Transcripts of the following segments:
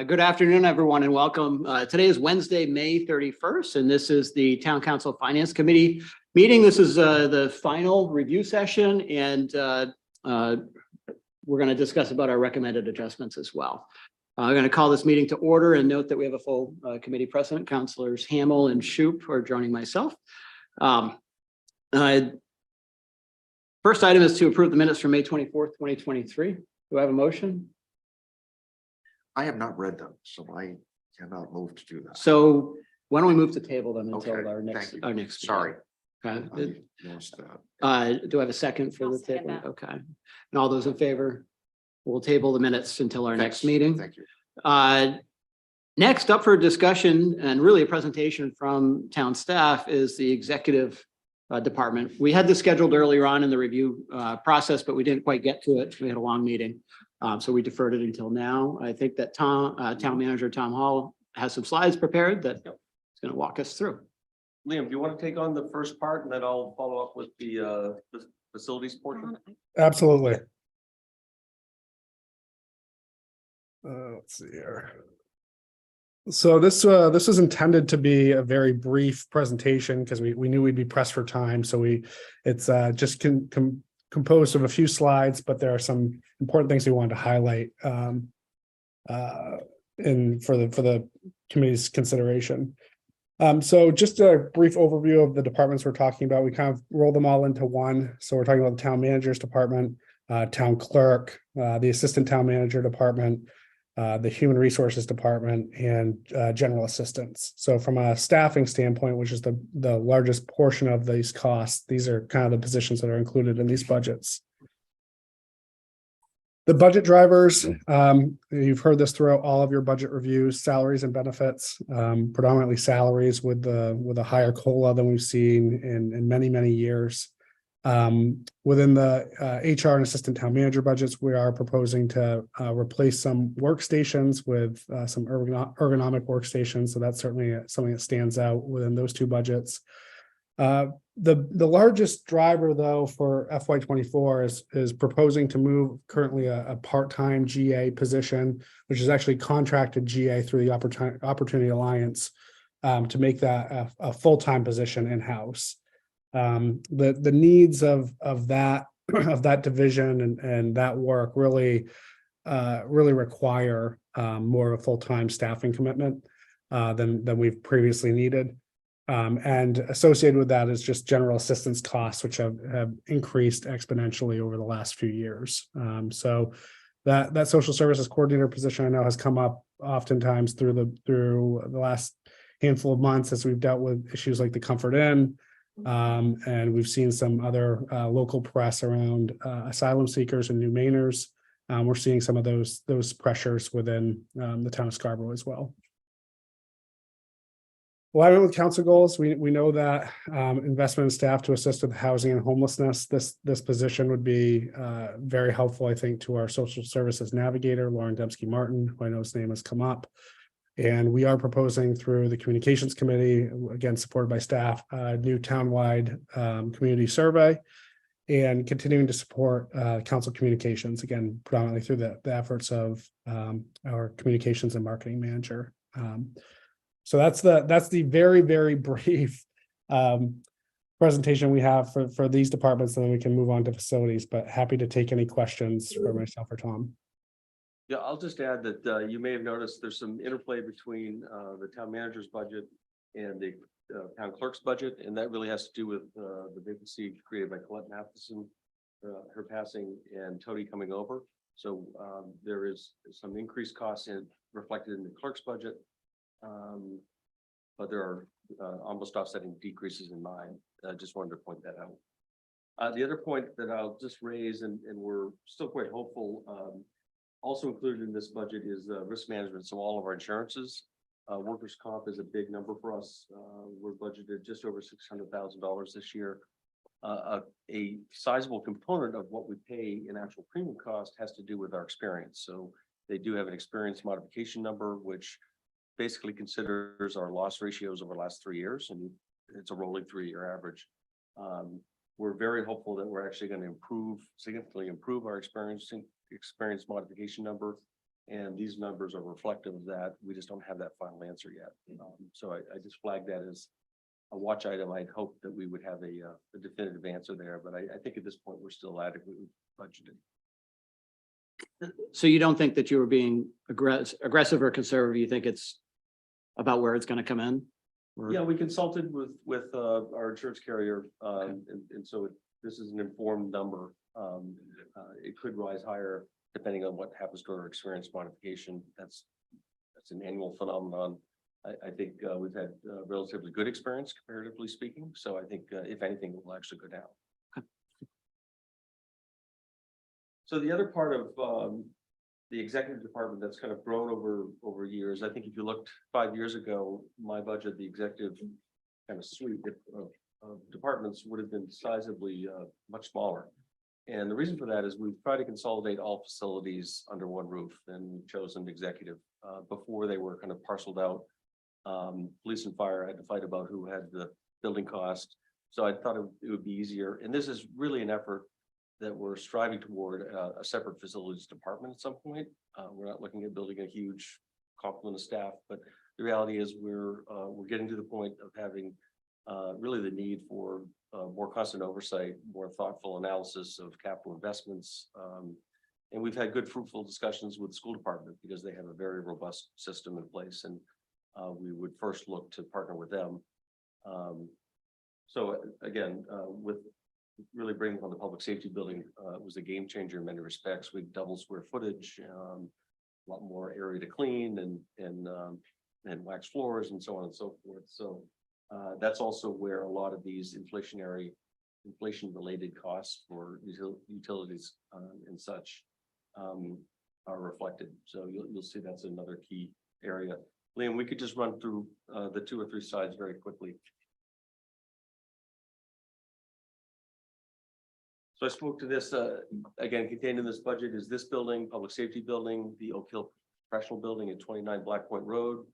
Good afternoon, everyone, and welcome. Today is Wednesday, May 31st, and this is the Town Council Finance Committee meeting. This is the final review session, and we're going to discuss about our recommended adjustments as well. I'm going to call this meeting to order and note that we have a full committee president. Councilors Hamel and Shoup are joining myself. First item is to approve the minutes from May 24th, 2023. Do I have a motion? I have not read them, so I cannot move to do that. So why don't we move to table them until Okay, our next meeting. Sorry. Okay. I noticed that. Do I have a second for I'll the second table? that. Okay. And all those in favor? We'll table the minutes until our next Thanks. meeting. Thank you. Next up for discussion and really a presentation from town staff is the executive department. We had this scheduled earlier on in the review process, but we didn't quite get to it. We had a long meeting. So we deferred it until now. I think that town manager Tom Hall has some slides prepared that he's going to walk us through. Liam, do you want to take on the first part and then I'll follow up with the facilities portion? Absolutely. Let's see here. So this is intended to be a very brief presentation because we knew we'd be pressed for time. So it's just composed of a few slides, but there are some important things we wanted to highlight for the committee's consideration. So just a brief overview of the departments we're talking about. We kind of roll them all into one. So we're talking about the town manager's department, town clerk, the assistant town manager department, the human resources department, and general assistance. So from a staffing standpoint, which is the largest portion of these costs, these are kind of the positions that are included in these budgets. The budget drivers, you've heard this throughout all of your budget reviews: salaries and benefits, predominantly salaries with a higher COLA than we've seen in many years. Within the HR and assistant town manager budgets, we are proposing to replace some workstations with some ergonomic workstations. So that's certainly something that stands out within those two budgets. The largest driver, though, for FY24 is proposing to move currently a part-time GA position, which is actually contracted GA through the Opportunity Alliance, to make that a full-time position in-house. The needs of that division and that work really require more of a full-time staffing commitment than we've previously needed. And associated with that is just general assistance costs, which have increased exponentially over the last few years. So that social services coordinator position I know has come up oftentimes through the last handful of months as we've dealt with issues like the Comfort Inn. And we've seen some other local press around asylum seekers and new Mainers. We're seeing some of those pressures within the town of Scarborough as well. Alignment with council goals, we know that investment in staff to assist with housing and homelessness, this position would be very helpful, I think, to our social services navigator, Lauren Dembski Martin, who I know his name has come up. And we are proposing through the communications committee, again, supported by staff, a new townwide community survey, and continuing to support council communications, again, predominantly through the efforts of our communications and marketing manager. So that's the very brief presentation we have for these departments, and then we can move on to facilities, but happy to take any questions for myself or Tom. Yeah, I'll just add that you may have noticed there's some interplay between the town manager's budget and the town clerk's budget, and that really has to do with the vacancy created by Colette Matheson, her passing, and Tony coming over. So there is some increased costs reflected in the clerk's budget, but there are almost offsetting decreases in mine. I just wanted to point that out. The other point that I'll just raise, and we're still quite hopeful, also included in this budget is risk management. So all of our insurances, workers' comp is a big number for us. We're budgeted just over $600,000 this year. A sizable component of what we pay in actual premium cost has to do with our experience. So they do have an experience modification number, which basically considers our loss ratios over the last 3 years, and it's a rolling 3-year average. We're very hopeful that we're actually going to significantly improve our experience modification number And these numbers are reflective of that. We just don't have that final answer yet. So I just flagged that as a watch item. I'd hope that we would have a definitive answer there, but I think at this point, we're still adequately budgeted. So you don't think that you were being aggressive or conservative? You think it's about where it's going to come in? Or- Yeah, we consulted with our insurance carrier, and so this is an informed number. It could rise higher depending on what happens to our experience modification. That's an annual phenomenon. I think we've had relatively good experience comparatively speaking. So I think if anything, it will actually go down. Okay. So the other part of the executive department that's kind of grown over years, I think if you looked 5 years ago, my budget, the executive kind of suite of departments would have been sizably much smaller. And the reason for that is we've tried to consolidate all facilities under one roof and chosen executive before they were kind of parceled out. Police and fire had to fight about who had the building cost. So I thought it would be easier. And this is really an effort that we're striving toward a separate facilities department at some point. We're not looking at building a huge complement of staff, but the reality is we're getting to the point of having really the need for more constant oversight, more thoughtful analysis of capital investments. And we've had good fruitful discussions with the school department because they have a very robust system in place, and we would first look to partner with them. So again, with really bringing on the public safety building was a game changer in many respects. We doubled square footage, a lot more area to clean and wax floors and so on and so forth. So that's also where a lot of these inflation related costs for utilities and such are reflected. So you'll see that's another key area. Liam, we could just run through the 2 or 3 slides very quickly. So I spoke to this, again, contained in this budget is this building, public safety building, the Oak Hill Professional Building at 29 Black Point Road,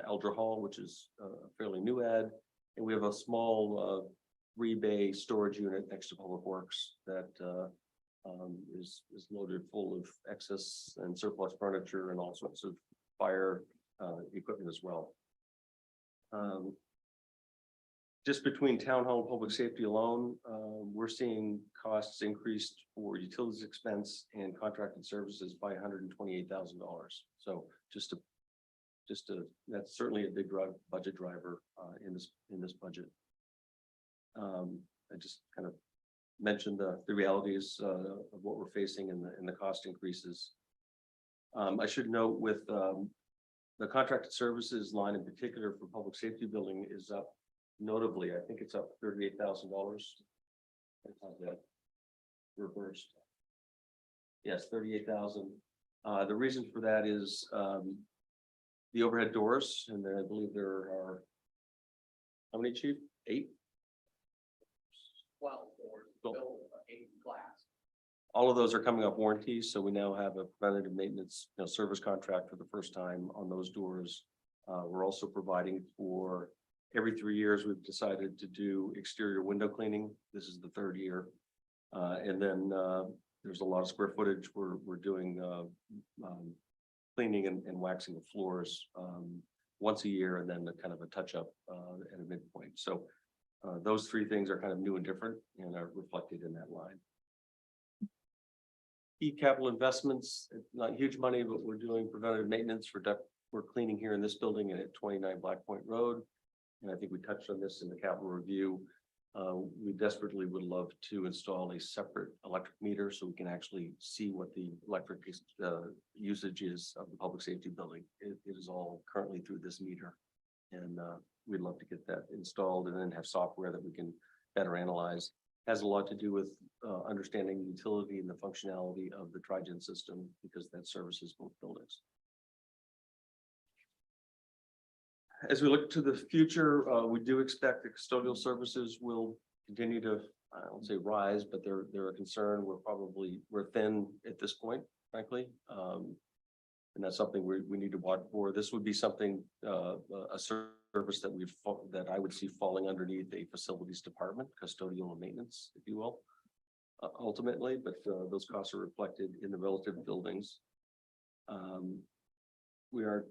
Eldra Hall, which is a fairly new add. And we have a small 3-bay storage unit next to Public Works that is loaded full of excess and surplus furniture and all sorts of fire equipment as well. Just between town hall and public safety alone, we're seeing costs increased for utilities expense and contracted services by $128,000. So that's certainly a big budget driver in this budget. I just kind of mentioned the realities of what we're facing in the cost increases. I should note with the contracted services line in particular for public safety building is up notably. I think it's up $38,000. That reversed. Yes, 38,000. The reason for that is the overhead doors, and I believe there are how many, Chief? 8? 12 or 8 glass. All of those are coming off warranties, so we now have a preventative maintenance, service contract for the first time on those doors. We're also providing for every 3 years. We've decided to do exterior window cleaning. This is the 3rd year, and then there's a lot of square footage. We're doing cleaning and waxing of floors once a year, and then kind of a touch up at a midpoint. So those 3 things are kind of new and different and are reflected in that line. Key capital investments, not huge money, but we're doing preventative maintenance for ductwork cleaning here in this building and at 29 Black Point Road. And I think we touched on this in the capital review. We desperately would love to install a separate electric meter so we can actually see what the electric usage is of the public safety building. It is all currently through this meter. And we'd love to get that installed and then have software that we can better analyze. Has a lot to do with understanding the utility and the functionality of the Trigen system because that services both buildings. As we look to the future, we do expect that custodial services will continue to, I won't say rise, but they're a concern. We're thin at this point, frankly. And that's something we need to watch for. This would be something, a service that I would see falling underneath a facilities department, custodial and maintenance, if you will, ultimately, but those costs are reflected in the relative buildings. We are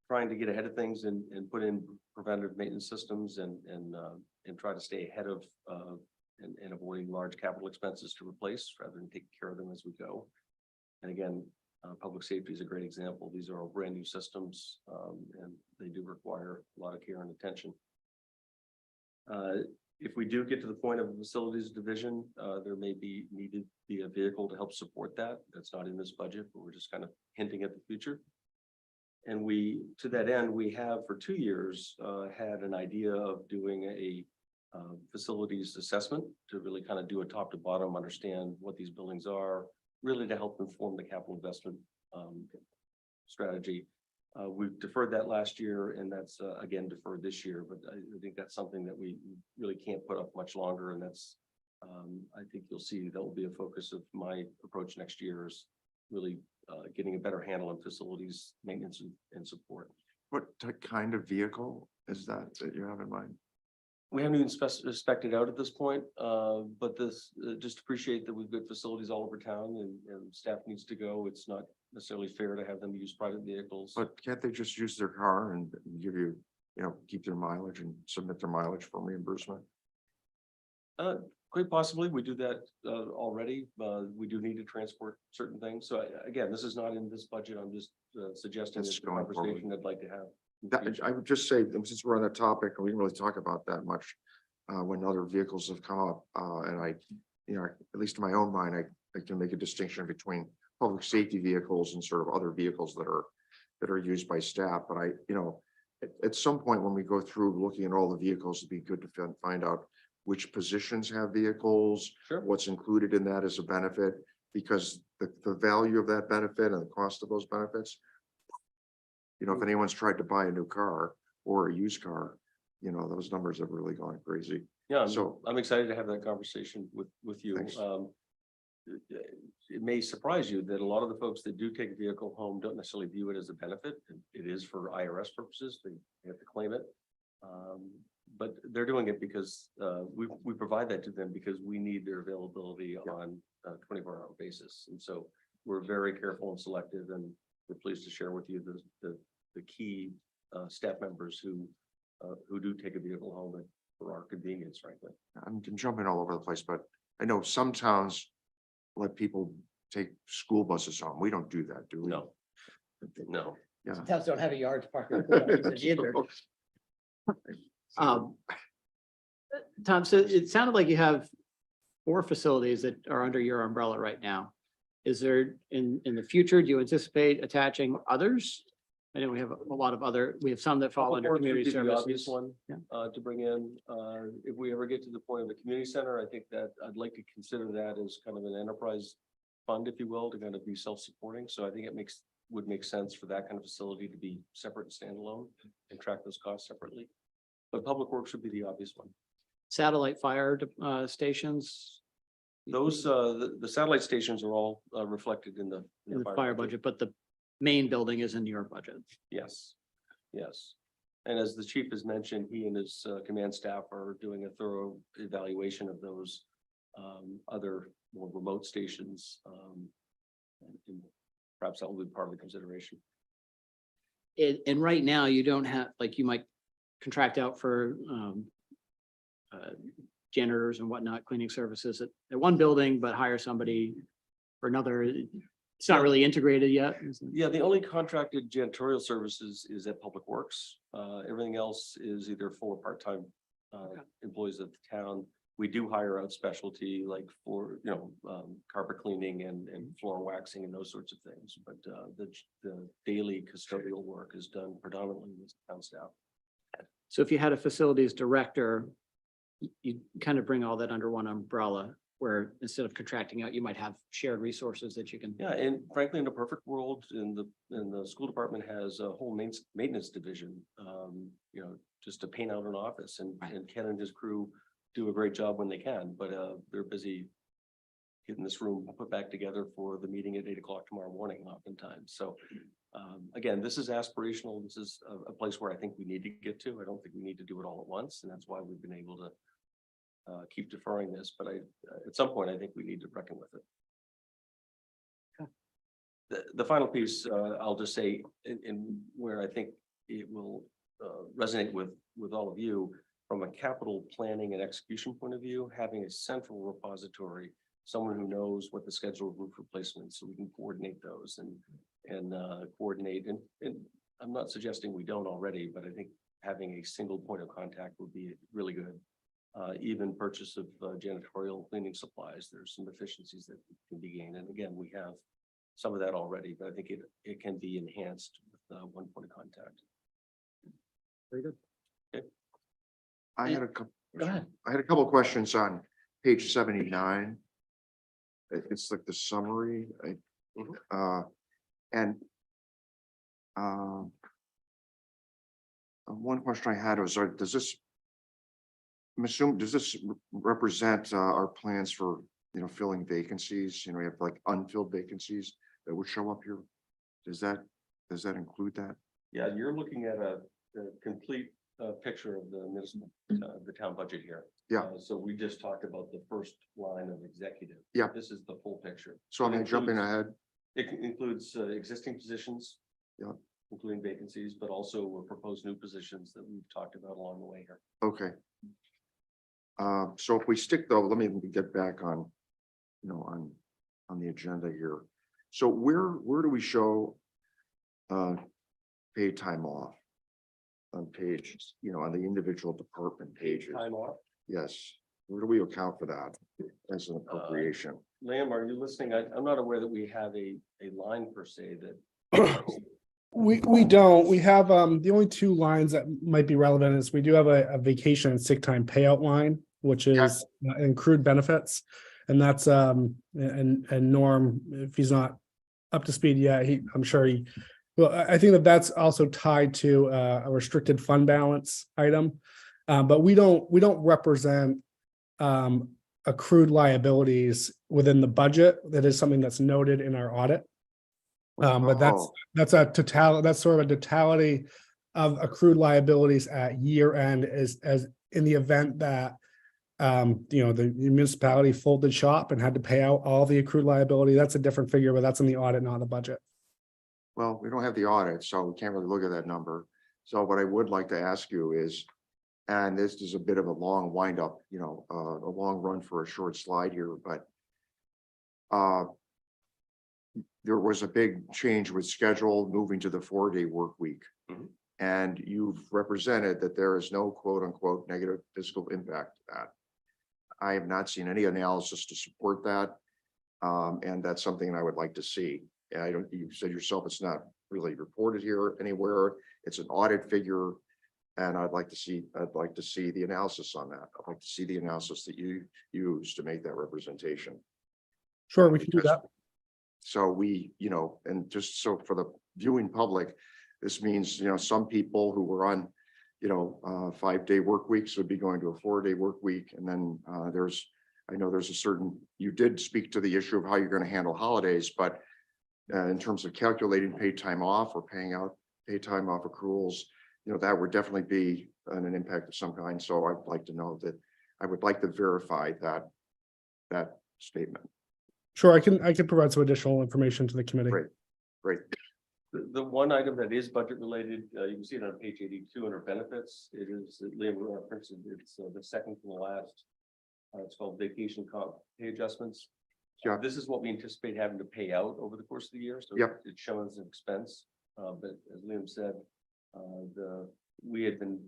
trying to get ahead of things and put in preventative maintenance systems and try to stay ahead of and avoiding large capital expenses to replace rather than taking care of them as we go. And again, public safety is a great example. These are all brand new systems, and they do require a lot of care and attention. If we do get to the point of a facilities division, there may be needed be a vehicle to help support that. That's not in this budget, but we're just kind of hinting at the future. And to that end, we have for 2 years had an idea of doing a facilities assessment to really kind of do a top to bottom, understand what these buildings are, really to help inform the capital investment strategy. We've deferred that last year, and that's again deferred this year, but I think that's something that we really can't put up much longer. And that's, I think you'll see that will be a focus of my approach next year, is really getting a better handle on facilities maintenance and support. What kind of vehicle is that you have in mind? We haven't even spec'd it out at this point, but this just appreciate that we've got facilities all over town and staff needs to go. It's not necessarily fair to have them use private vehicles. But can't they just use their car and give you, keep their mileage and submit their mileage for reimbursement? Quite possibly, we do that already. We do need to transport certain things. So again, this is not in this budget. I'm just suggesting That's it's a going forward. conversation I'd like to have. I would just say, since we're on that topic, and we didn't really talk about that much when other vehicles have come up, and I, at least in my own mind, I can make a distinction between public safety vehicles and sort of other vehicles that are used by staff. But at some point when we go through looking at all the vehicles, it'd be good to find out which positions have vehicles, Sure. what's included in that as a benefit, because the value of that benefit and the cost of those benefits. If anyone's tried to buy a new car or a used car, those numbers have really gone crazy. Yeah, So- I'm excited to have that conversation with you. Thanks. It may surprise you that a lot of the folks that do take a vehicle home don't necessarily view it as a benefit. It is for IRS purposes. They have to claim it. But they're doing it because we provide that to them because we need their availability on a 24-hour basis. And so we're very careful and selective, and we're pleased to share with you the key staff members who do take a vehicle home for our convenience, frankly. I'm jumping all over the place, but I know some towns let people take school buses home. We don't do that, do we? No. Yeah. Towns don't have a yard to park. Either. Tom, so it sounded like you have 4 facilities that are under your umbrella right now. Is there in the future, do you anticipate attaching others? I know we have a lot of we have some that fall under Public Works would community be the obvious services. one to bring in. If we ever get to the point of the community center, I think that I'd like to consider that as kind of an enterprise fund, if you will, to kind of be self-supporting. So I think it would make sense for that kind of facility to be separate and standalone and track those costs separately. But Public Works would be the obvious one. Satellite fire stations. Those, the satellite stations are all reflected in the Fire budget, but the main building is in your budget. Yes, yes. And as the chief has mentioned, he and his command staff are doing a thorough evaluation of those other more remote stations. And perhaps that will be part of the consideration. And right now you don't have, like, you might contract out for janitors and whatnot, cleaning services at one building, but hire somebody for another. It's not really integrated yet. Is it? Yeah, the only contracted janitorial services is at Public Works. Everything else is either full or part-time employees of the town. We do hire out specialty like for, carpet cleaning and floor waxing and those sorts of things. But the daily custodial work is done predominantly with town staff. So if you had a facilities director, you kind of bring all that under one umbrella, where instead of contracting out, you might have shared resources that you can. Yeah, and frankly, in a perfect world, in the school department has a whole maintenance division, just to paint out an office, and Ken and his crew do a great job when they can, but they're busy getting this room put back together for the meeting at 8 o'clock tomorrow morning oftentimes. So again, this is aspirational. This is a place where I think we need to get to. I don't think we need to do it all at once, and that's why we've been able to keep deferring this, but at some point, I think we need to reckon with it. the final piece, I'll just say, in where I think it will resonate with all of you, from a capital planning and execution point of view, having a central repository, someone who knows what the schedule of roof replacements, so we can coordinate those and coordinate. And I'm not suggesting we don't already, but I think having a single point of contact would be really good. Even purchase of janitorial cleaning supplies, there's some efficiencies that can be gained. And again, we have some of that already, but I think it can be enhanced with one point of contact. Very good. I had a couple. Go ahead. I had a couple of questions on page 79. It's like the summary, and one question I had was, does this? I'm assuming, does this represent our plans for, filling vacancies? We have like unfilled vacancies that would show up here. Does that include that? Yeah, you're looking at a complete picture of the municipal, the town budget here. Yeah. So we just talked about the first line of executive. Yeah. This is the full picture. So am I jumping includes- ahead? It includes existing positions. Yeah. Including vacancies, but also proposed new positions that we've talked about along the way here. Okay. So if we stick though, let me get back on, on the agenda here. So where do we show paid time off on pages, on the individual department pages? Time off. Yes. Where do we account for that as an appropriation? Liam, are you listening? I'm not aware that we have a line per se that. We don't. We have the only two lines that might be relevant is we do have a vacation and sick time payout line, which is accrued benefits. And that's and Norm, if he's not up to speed yet, I'm sure well, I think that's also tied to a restricted fund balance item. But we don't represent accrued liabilities within the budget. That is something that's noted in our audit. But that's sort of a totality of accrued liabilities at year end as in the event that the municipality folded shop and had to pay out all the accrued liability. That's a different figure, but that's in the audit, not the budget. Well, we don't have the audit, so we can't really look at that number. So what I would like to ask you is, and this is a bit of a long wind up, a long run for a short slide here, but there was a big change with schedule moving to the 4-day work week. Mhm. And you've represented that there is no quote unquote negative fiscal impact to that. I have not seen any analysis to support that. And that's something I would like to see. And you said yourself, it's not really reported here anywhere. It's an audit figure. And I'd like to see the analysis on that. I'd like to see the analysis that you use to make that representation. Sure, we can do that. So we, and just so for the viewing public, this means, some people who were on, 5-day work weeks would be going to a 4-day work week. And then I know there's a certain, you did speak to the issue of how you're going to handle holidays, but in terms of calculating paid time off or paying out paid time off accruals, that would definitely be an impact of some kind. So I'd like to know that, I would like to verify that statement. Sure, I can provide some additional information to the committee. Great. The one item that is budget related, you can see it on page 82 under benefits. It is Liam referenced. It's the second from the last. It's called vacation comp pay adjustments. Yeah. This is what we anticipate having to pay out over the course of the year. So Yep. it's shown as an expense. But as Liam said, we had been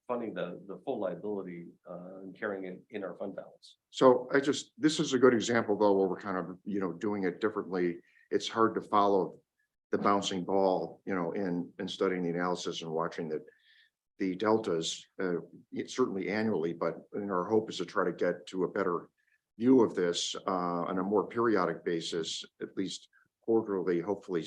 funding the full liability and carrying it in our fund balance. So this is a good example though, where we're kind of, doing it differently. It's hard to follow the bouncing ball, in studying the analysis and watching the deltas, certainly annually, but our hope is to try to get to a better view of this on a more periodic basis, at least quarterly, hopefully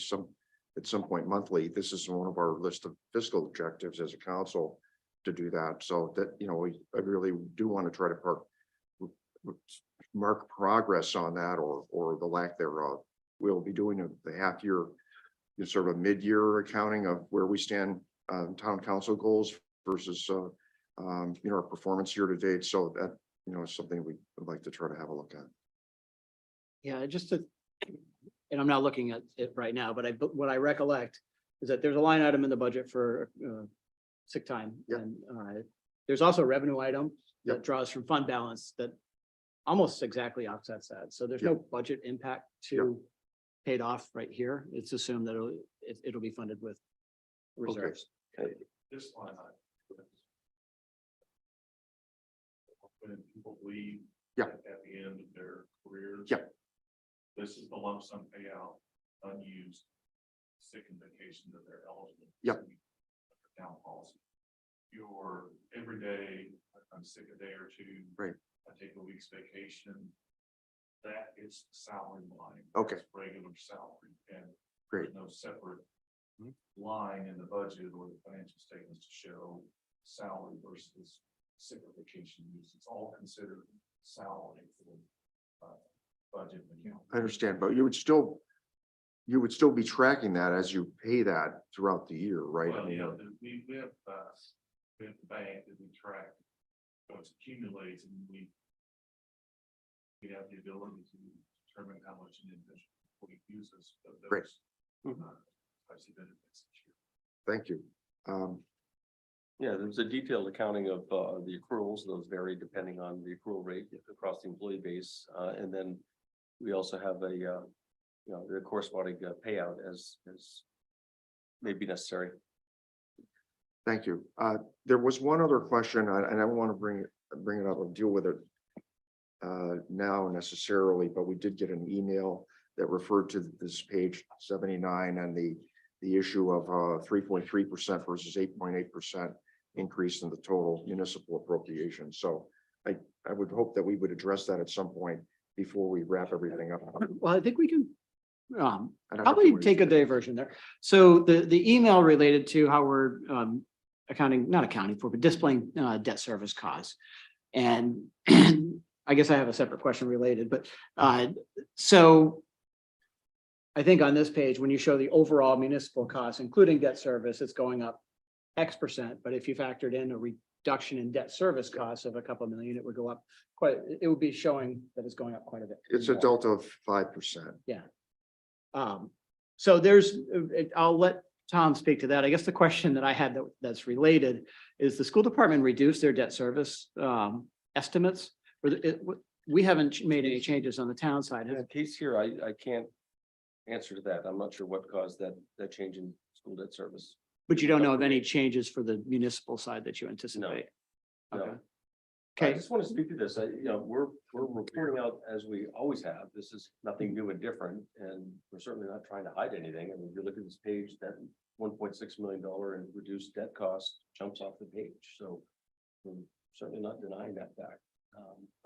at some point monthly. This is one of our list of fiscal objectives as a council to do that. So that, I really do want to try to mark progress on that or the lack thereof. We'll be doing the half year, sort of a mid-year accounting of where we stand on town council goals versus our performance year to date. So that, is something we would like to try to have a look at. Yeah, just to and I'm not looking at it right now, but what I recollect is that there's a line item in the budget for sick time. Yep. And there's also a revenue item that Yep. draws from fund balance that almost exactly offsets that. So there's no budget impact to paid off right here. It's assumed that it'll be funded with reserves. This line item. When people leave. Yeah. At the end of their careers. Yeah. This is the lump sum payout, unused sick and vacation that they're eligible. Yeah. Town policy. Your everyday, I'm sick a day or two. Right. I take a week's vacation. That is the salary line. Okay. That's regular salary, and Great. there's no separate line in the budget or the financial statements to show salary versus sick or vacation use. It's all considered salary for budget and account. I understand, but you would still be tracking that as you pay that throughout the year, right? I Well, mean, yeah, we have the bank that we track. So it's accumulates and we have the ability to determine how much an individual uses. Of those, Great. types of benefits each year. Thank you. Yeah, there's a detailed accounting of the accruals. Those vary depending on the accrual rate across the employee base. And then we also have a, the corresponding payout as may be necessary. Thank you. There was one other question, and I want to bring it up and deal with it now necessarily, but we did get an email that referred to this page 79 and the issue of 3.3% versus 8.8% increase in the total municipal appropriation. So I would hope that we would address that at some point before we wrap everything up. Well, I think we can I don't know if probably you want to- take a diversion there. So the email related to how we're not accounting for, but displaying debt service costs. And I guess I have a separate question related, but so I think on this page, when you show the overall municipal costs, including debt service, it's going up X%. But if you factored in a reduction in debt service costs of a couple million, it would go up it would be showing that it's going up quite a bit. It's a more. delta of 5%. So I'll let Tom speak to that. I guess the question that I had that's related is the school department reduced their debt service estimates. We haven't made any changes on the town side. In the case here, I can't answer to that. I'm not sure what caused that change in school debt service. But you don't know of any changes for the municipal side that you anticipate? No. Okay. I Okay, just want to speak to this. We're reporting out as we always have. This is nothing new and different, and we're certainly not trying to hide anything. I mean, if you look at this page, that $1.6 million in reduced debt cost jumps off the page. So we're certainly not denying that fact.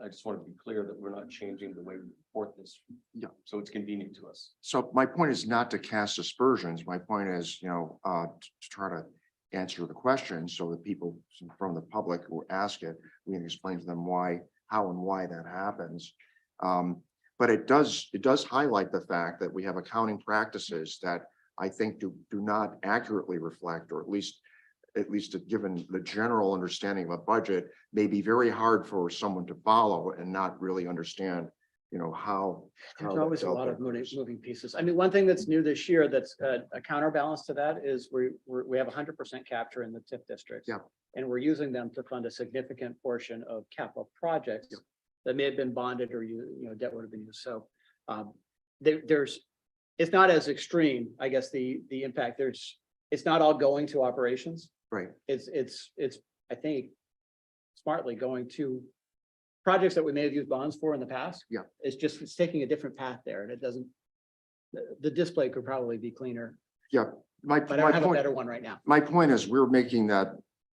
I just want to be clear that we're not changing the way we report this. Yeah. So it's convenient to us. So my point is not to cast aspersions. My point is, to try to answer the question so that people from the public who ask it, we can explain to them how and why that happens. But it does highlight the fact that we have accounting practices that I think do not accurately reflect, or at least given the general understanding of a budget, may be very hard for someone to follow and not really understand, how. there's always a lot of moving pieces. I mean, one thing that's new this year that's a counterbalance to that is we have 100% capture in the TIF districts. Yeah. And we're using them to fund a significant portion of capital projects Yeah. that may have been bonded or debt would have been used. So it's not as extreme, I guess, the impact. It's not all going to operations. Right. It's I think smartly going to projects that we may have used bonds for in the past. Yeah. It's taking a different path there, and it doesn't. The display could probably be cleaner, My but I don't have a point. better one right now. My point is, we're making that,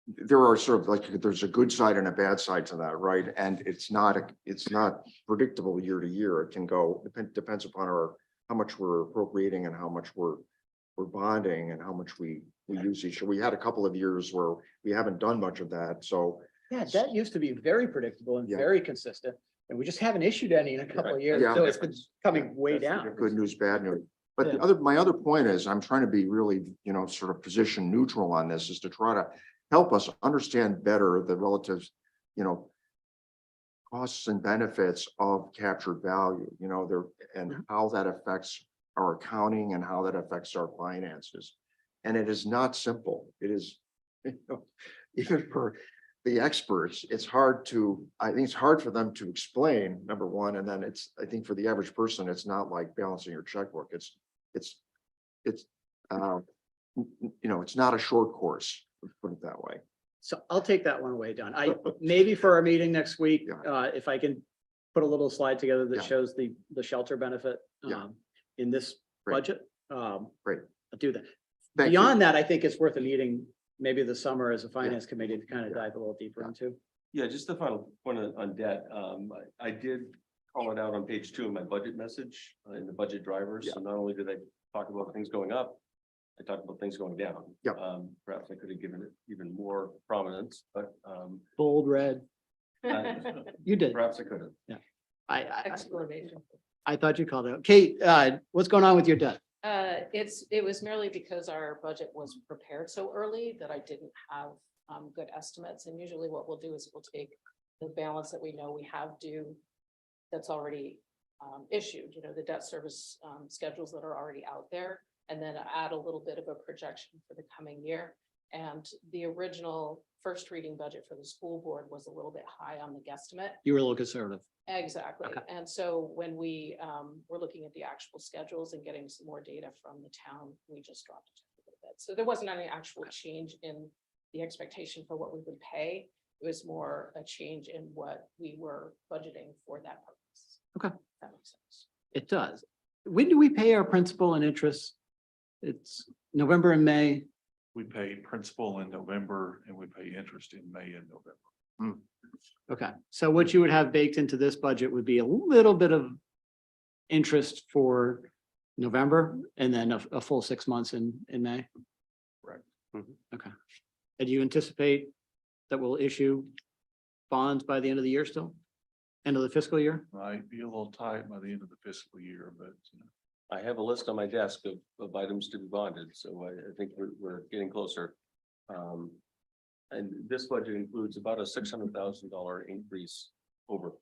there are sort of like, there's a good side and a bad side to that, right? And it's not predictable year to year. It can go, depends upon how much we're appropriating and how much we're bonding and how much we use each year. We had a couple of years where we haven't done much of that, so. Yeah, that used to be very predictable and Yeah. very consistent, and we just haven't issued any in a couple of years, Yeah. so it's been coming way That's the down. difference. Good news, bad news. But Yeah. my other point is, I'm trying to be really, sort of position neutral on this, is to try to help us understand better the relative, costs and benefits of captured value, and how that affects our accounting and how that affects our finances. And it is not simple. It is, even for the experts, it's hard to, I think it's hard for them to explain, number one, and then I think for the average person, it's not like balancing your checkbook. It's, it's not a short course, let's put it that way. So I'll take that one away, Don. Maybe for our meeting next week, Yeah. if I can put a little slide together that Yeah. shows the shelter benefit Yeah. in this Great. budget. Great. I'll do that. Thank you. Beyond that, I think it's worth a meeting, maybe this summer as a finance committee to kind of dive a little deeper into. Yeah, just the final point on debt. I did call it out on page 2 of my budget message in the budget drivers. So not only did I talk about things going up, I talked about things going down. Yep. Perhaps I could have given it even more prominence, but Bold red. You did. perhaps I could have. I thought you called it out. Kate, what's going on with your debt? It was merely because our budget was prepared so early that I didn't have good estimates. And usually what we'll do is we'll take the balance that we know we have due that's already issued, the debt service schedules that are already out there, and then add a little bit of a projection for the coming year. And the original first reading budget for the school board was a little bit high on the guesstimate. You were a little conservative. Exactly. Okay. And so when we were looking at the actual schedules and getting some more data from the town, we just dropped it a little bit. So there wasn't any actual change in the expectation for what we would pay. It was more a change in what we were budgeting for that purpose. Okay. If that makes sense. It does. When do we pay our principal and interest? It's November and May. We pay principal in November and we pay interest in May and November. Okay, so what you would have baked into this budget would be a little bit of interest for November and then a full 6 months in May. Correct. Okay. And do you anticipate that we'll issue bonds by the end of the year still? End of the fiscal year? Might be a little tight by the end of the fiscal year, but I have a list on my desk of items to be bonded, so I think we're getting closer. And this budget includes about a $600,000 increase over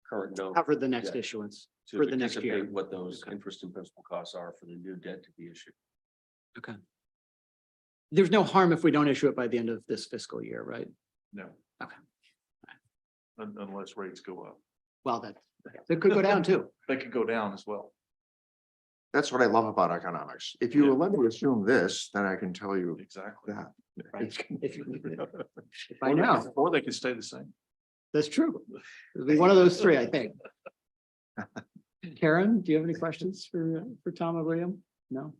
current note. Cover the next Yeah. issuance to for the next year. anticipate What those Okay. interest and principal costs are for the new debt to be issued. Okay. There's no harm if we don't issue it by the end of this fiscal year, right? no. Okay. Unless rates go up. Well, that could go down too. They could go down as well. That's what I love about economics. If you Yeah. let me assume this, then I can tell you Exactly. that. Right. If I know, Or they could stay the same. that's true. It'll be one of those three, I think. Karen, do you have any questions for Tom or William? No?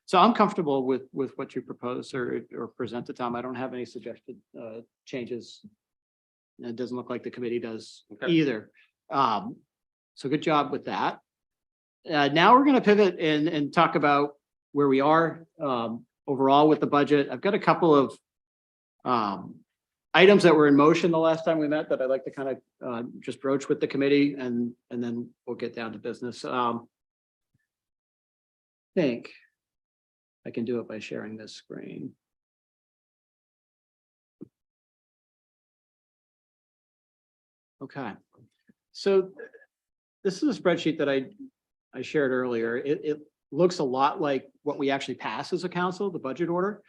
So I'm comfortable with what you propose or present to Tom. I don't have any suggested changes. It doesn't look like the committee does Okay. either. So good job with that. Now we're gonna pivot and talk about where we are overall with the budget. I've got a couple of items that were in motion the last time we met that I'd like to kind of just broach with the committee and then we'll get down to business. Think I can do it by sharing this screen. Okay, so this is a spreadsheet that I shared earlier. It looks a lot like what we actually pass as a council, the budget order.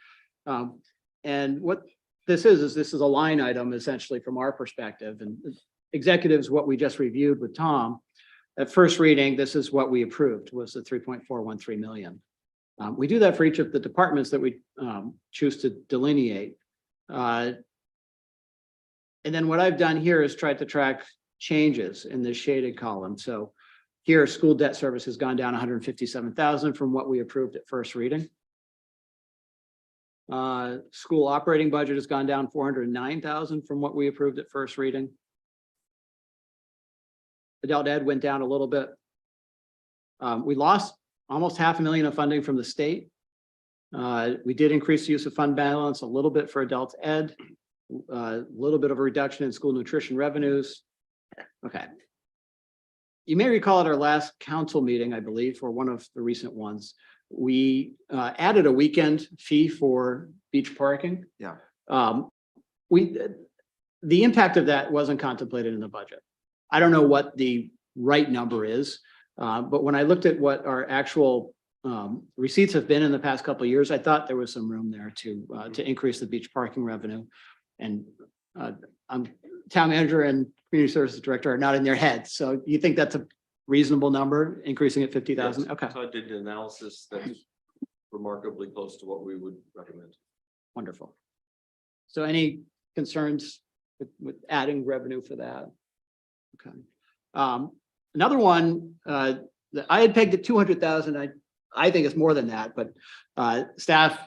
And what this is a line item essentially from our perspective, and executives, what we just reviewed with Tom. At first reading, this is what we approved, was the 3.413 million. We do that for each of the departments that we choose to delineate. And then what I've done here is tried to track changes in this shaded column. So here, school debt service has gone down 157,000 from what we approved at first reading. School operating budget has gone down 409,000 from what we approved at first reading. Adult ed went down a little bit. We lost almost $500,000 of funding from the state. We did increase the use of fund balance a little bit for adult ed. A little bit of a reduction in school nutrition revenues. Okay. You may recall at our last council meeting, I believe, or one of the recent ones, we added a weekend fee for beach parking. Yeah. The impact of that wasn't contemplated in the budget. I don't know what the right number is. But when I looked at what our actual receipts have been in the past couple of years, I thought there was some room there to increase the beach parking revenue. And I'm town manager and community services director are not in their heads. So you think that's a reasonable number, increasing at 50,000? Yes. Okay, So I did an analysis that's remarkably close to what we would recommend. wonderful. So any concerns with adding revenue for that? Okay. Another one, that I had pegged at 200,000. I think it's more than that, but staff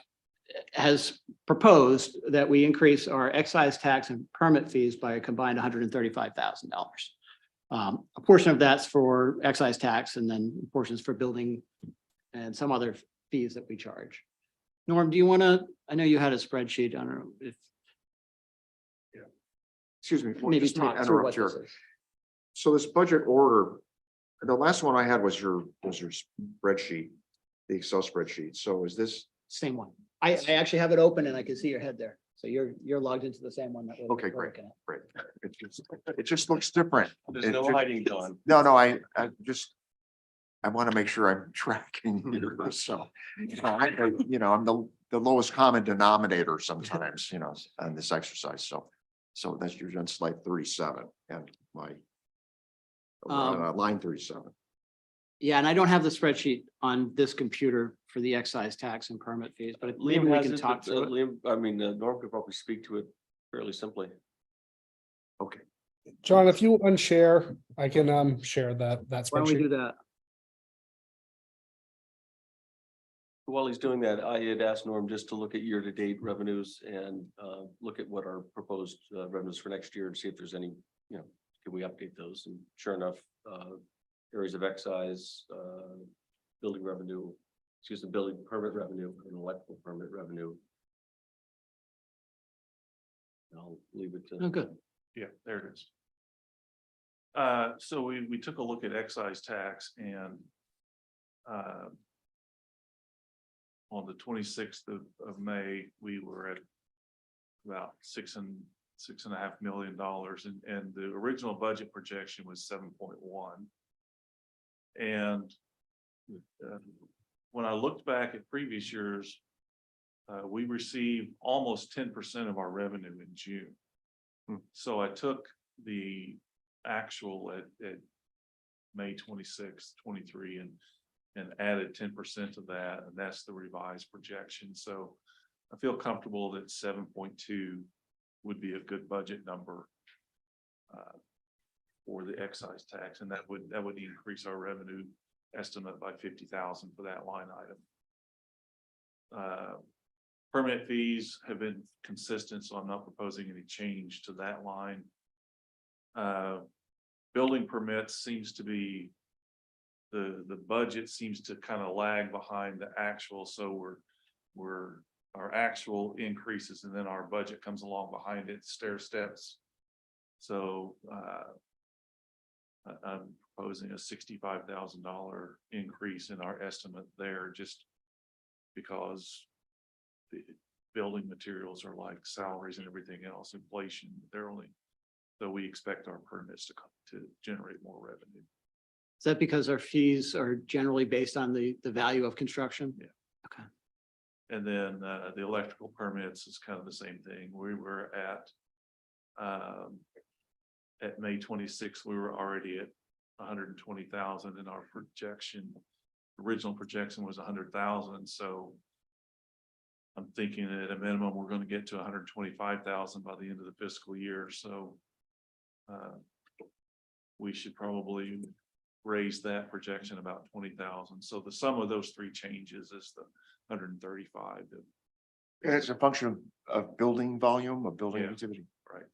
has proposed that we increase our excise tax and permit fees by a combined $135,000. A portion of that's for excise tax and then portions for building and some other fees that we charge. Norm, do you want to, I know you had a spreadsheet. I don't know if Excuse me. maybe just let me talk through what interrupt this here. is. So this budget order, the last one I had was your spreadsheet, the Excel spreadsheet. So is this, Same one. I actually have it open and I can see your head there. So you're logged into the same one that we're. Okay, we're great. looking at. great, it just looks different. There's It no just- hiding, Don. No, I want to make sure I'm tracking here. So, I'm the lowest common denominator sometimes, on this exercise. So that's usually on slide 37 and my line 37. Yeah, and I don't have the spreadsheet on this computer for the excise tax and permit fees, but maybe Liam we has can it, talk but, through it. Liam, Norm could probably speak to it fairly simply. Okay. John, if you unshare, I can share that Why don't we do spreadsheet. that? While he's doing that, I had asked Norm just to look at year-to-date revenues and look at what our proposed revenues for next year and see if there's any, can we update those? And sure enough, areas of excise, building revenue, building permit revenue and electrical permit revenue. I'll leave it Oh, to. good. Yeah, there it is. So we took a look at excise tax and on the 26th of May, we were at about $6.5 million, and the original budget projection was 7.1. And when I looked back at previous years, we received almost 10% of our revenue in June. So I took the actual at May 26, 23 and added 10% of that, and that's the revised projection. So I feel comfortable that 7.2 would be a good budget number for the excise tax, and that would increase our revenue estimate by 50,000 for that line item. Permit fees have been consistent, so I'm not proposing any change to that line. Building permits seems to be the budget seems to kind of lag behind the actual, so our actual increases and then our budget comes along behind it, stair steps. So I'm proposing a $65,000 increase in our estimate there, just because the building materials are like salaries and everything else, inflation, so we expect our permits to generate more revenue. Is that because our fees are generally based on the value of construction? Yeah. Okay. And then the electrical permits is kind of the same thing. We were at May 26th, we were already at 120,000 and our original projection was 100,000. So I'm thinking at a minimum, we're going to get to 125,000 by the end of the fiscal year. So we should probably raise that projection about 20,000. So the sum of those three changes is the 135. And it's a function of building volume, of building Yeah. activity. Right.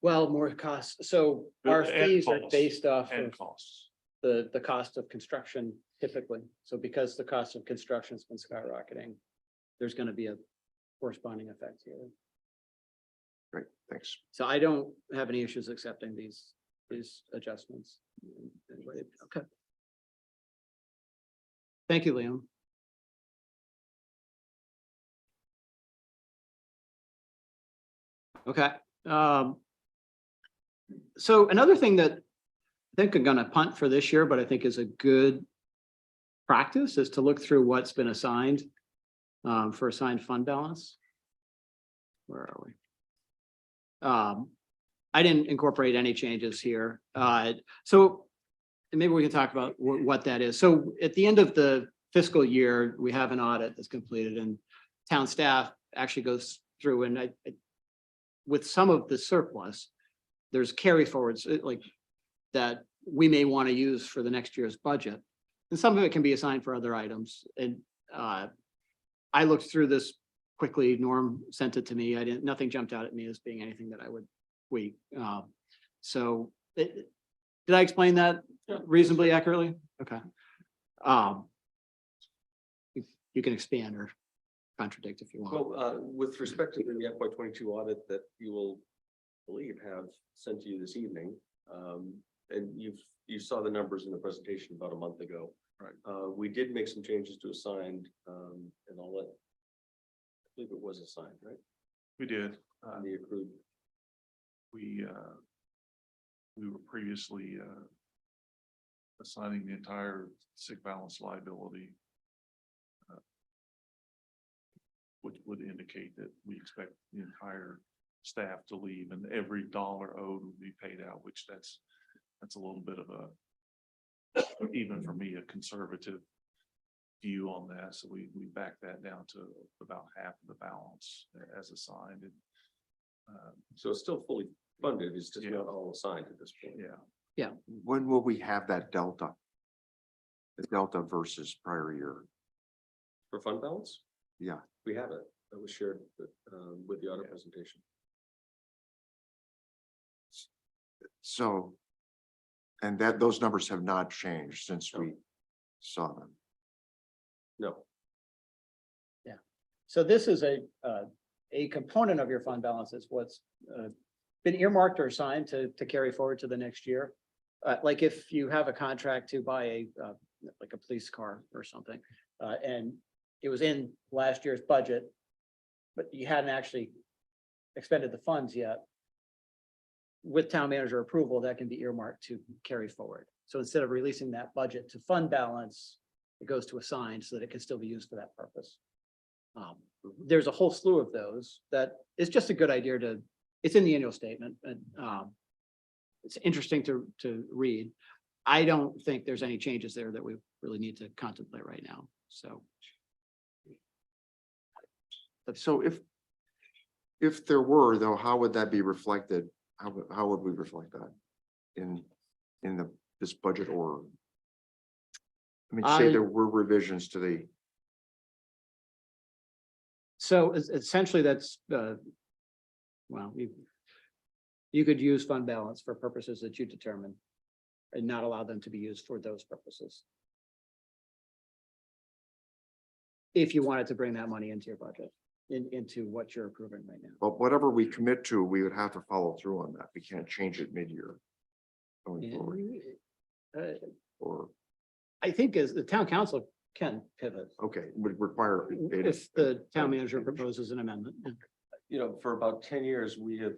Well, more costs. So our And fees are costs. based off And of costs. the cost of construction typically. So because the cost of construction has been skyrocketing, there's going to be a corresponding effect here. Great, thanks. So I don't have any issues accepting these adjustments. Anyway, okay. Thank you, Liam. Okay. So another thing that think I'm gonna punt for this year, but I think is a good practice is to look through what's been assigned for assigned fund balance. Where are we? I didn't incorporate any changes here. So and maybe we can talk about what that is. So at the end of the fiscal year, we have an audit that's completed and town staff actually goes through and with some of the surplus, there's carry forwards like that we may want to use for the next year's budget. And some of it can be assigned for other items. And I looked through this quickly. Norm sent it to me. Nothing jumped out at me as being anything that I would wait. So did I explain that reasonably accurately? Okay. You can expand or contradict if you want. Well, with respect to the FY 22 audit that you will believe have sent to you this evening, and you saw the numbers in the presentation about a month ago. Right. We did make some changes to assigned, and I believe it was assigned, right? We did. The accrued. We were previously assigning the entire sick balance liability, which would indicate that we expect the entire staff to leave and every dollar owed will be paid out, which that's a little bit of a, even for me, a conservative view on that. So we backed that down to about half of the balance as assigned. And So it's still fully funded, it's just Yeah. not all assigned at this point. yeah, When will we have that delta? The delta versus prior year? For fund balance, Yeah, we have it, that was shared with the audit presentation. so. And that those numbers have not changed since we saw them. No, So this is a component of your fund balance is what's been earmarked or assigned to carry forward to the next year. Like if you have a contract to buy like a police car or something, and it was in last year's budget, but you hadn't actually expended the funds yet. With town manager approval, that can be earmarked to carry forward. So instead of releasing that budget to fund balance, it goes to assigned so that it can still be used for that purpose. There's a whole slew of those that is just a good idea it's in the annual statement and it's interesting to read. I don't think there's any changes there that we really need to contemplate right now. So. So if there were though, how would that be reflected? How would we reflect that in this budget or? I mean, say there were revisions to the. So essentially that's, well, you could use fund balance for purposes that you determine and not allow them to be used for those purposes. If you wanted to bring that money into your budget, into what you're approving right now. But whatever we commit to, we would have to follow through on that. We can't change it mid-year. Going forward, or, I think as the town council can pivot okay, would require. if the town manager proposes an amendment. you know, for about 10 years, we have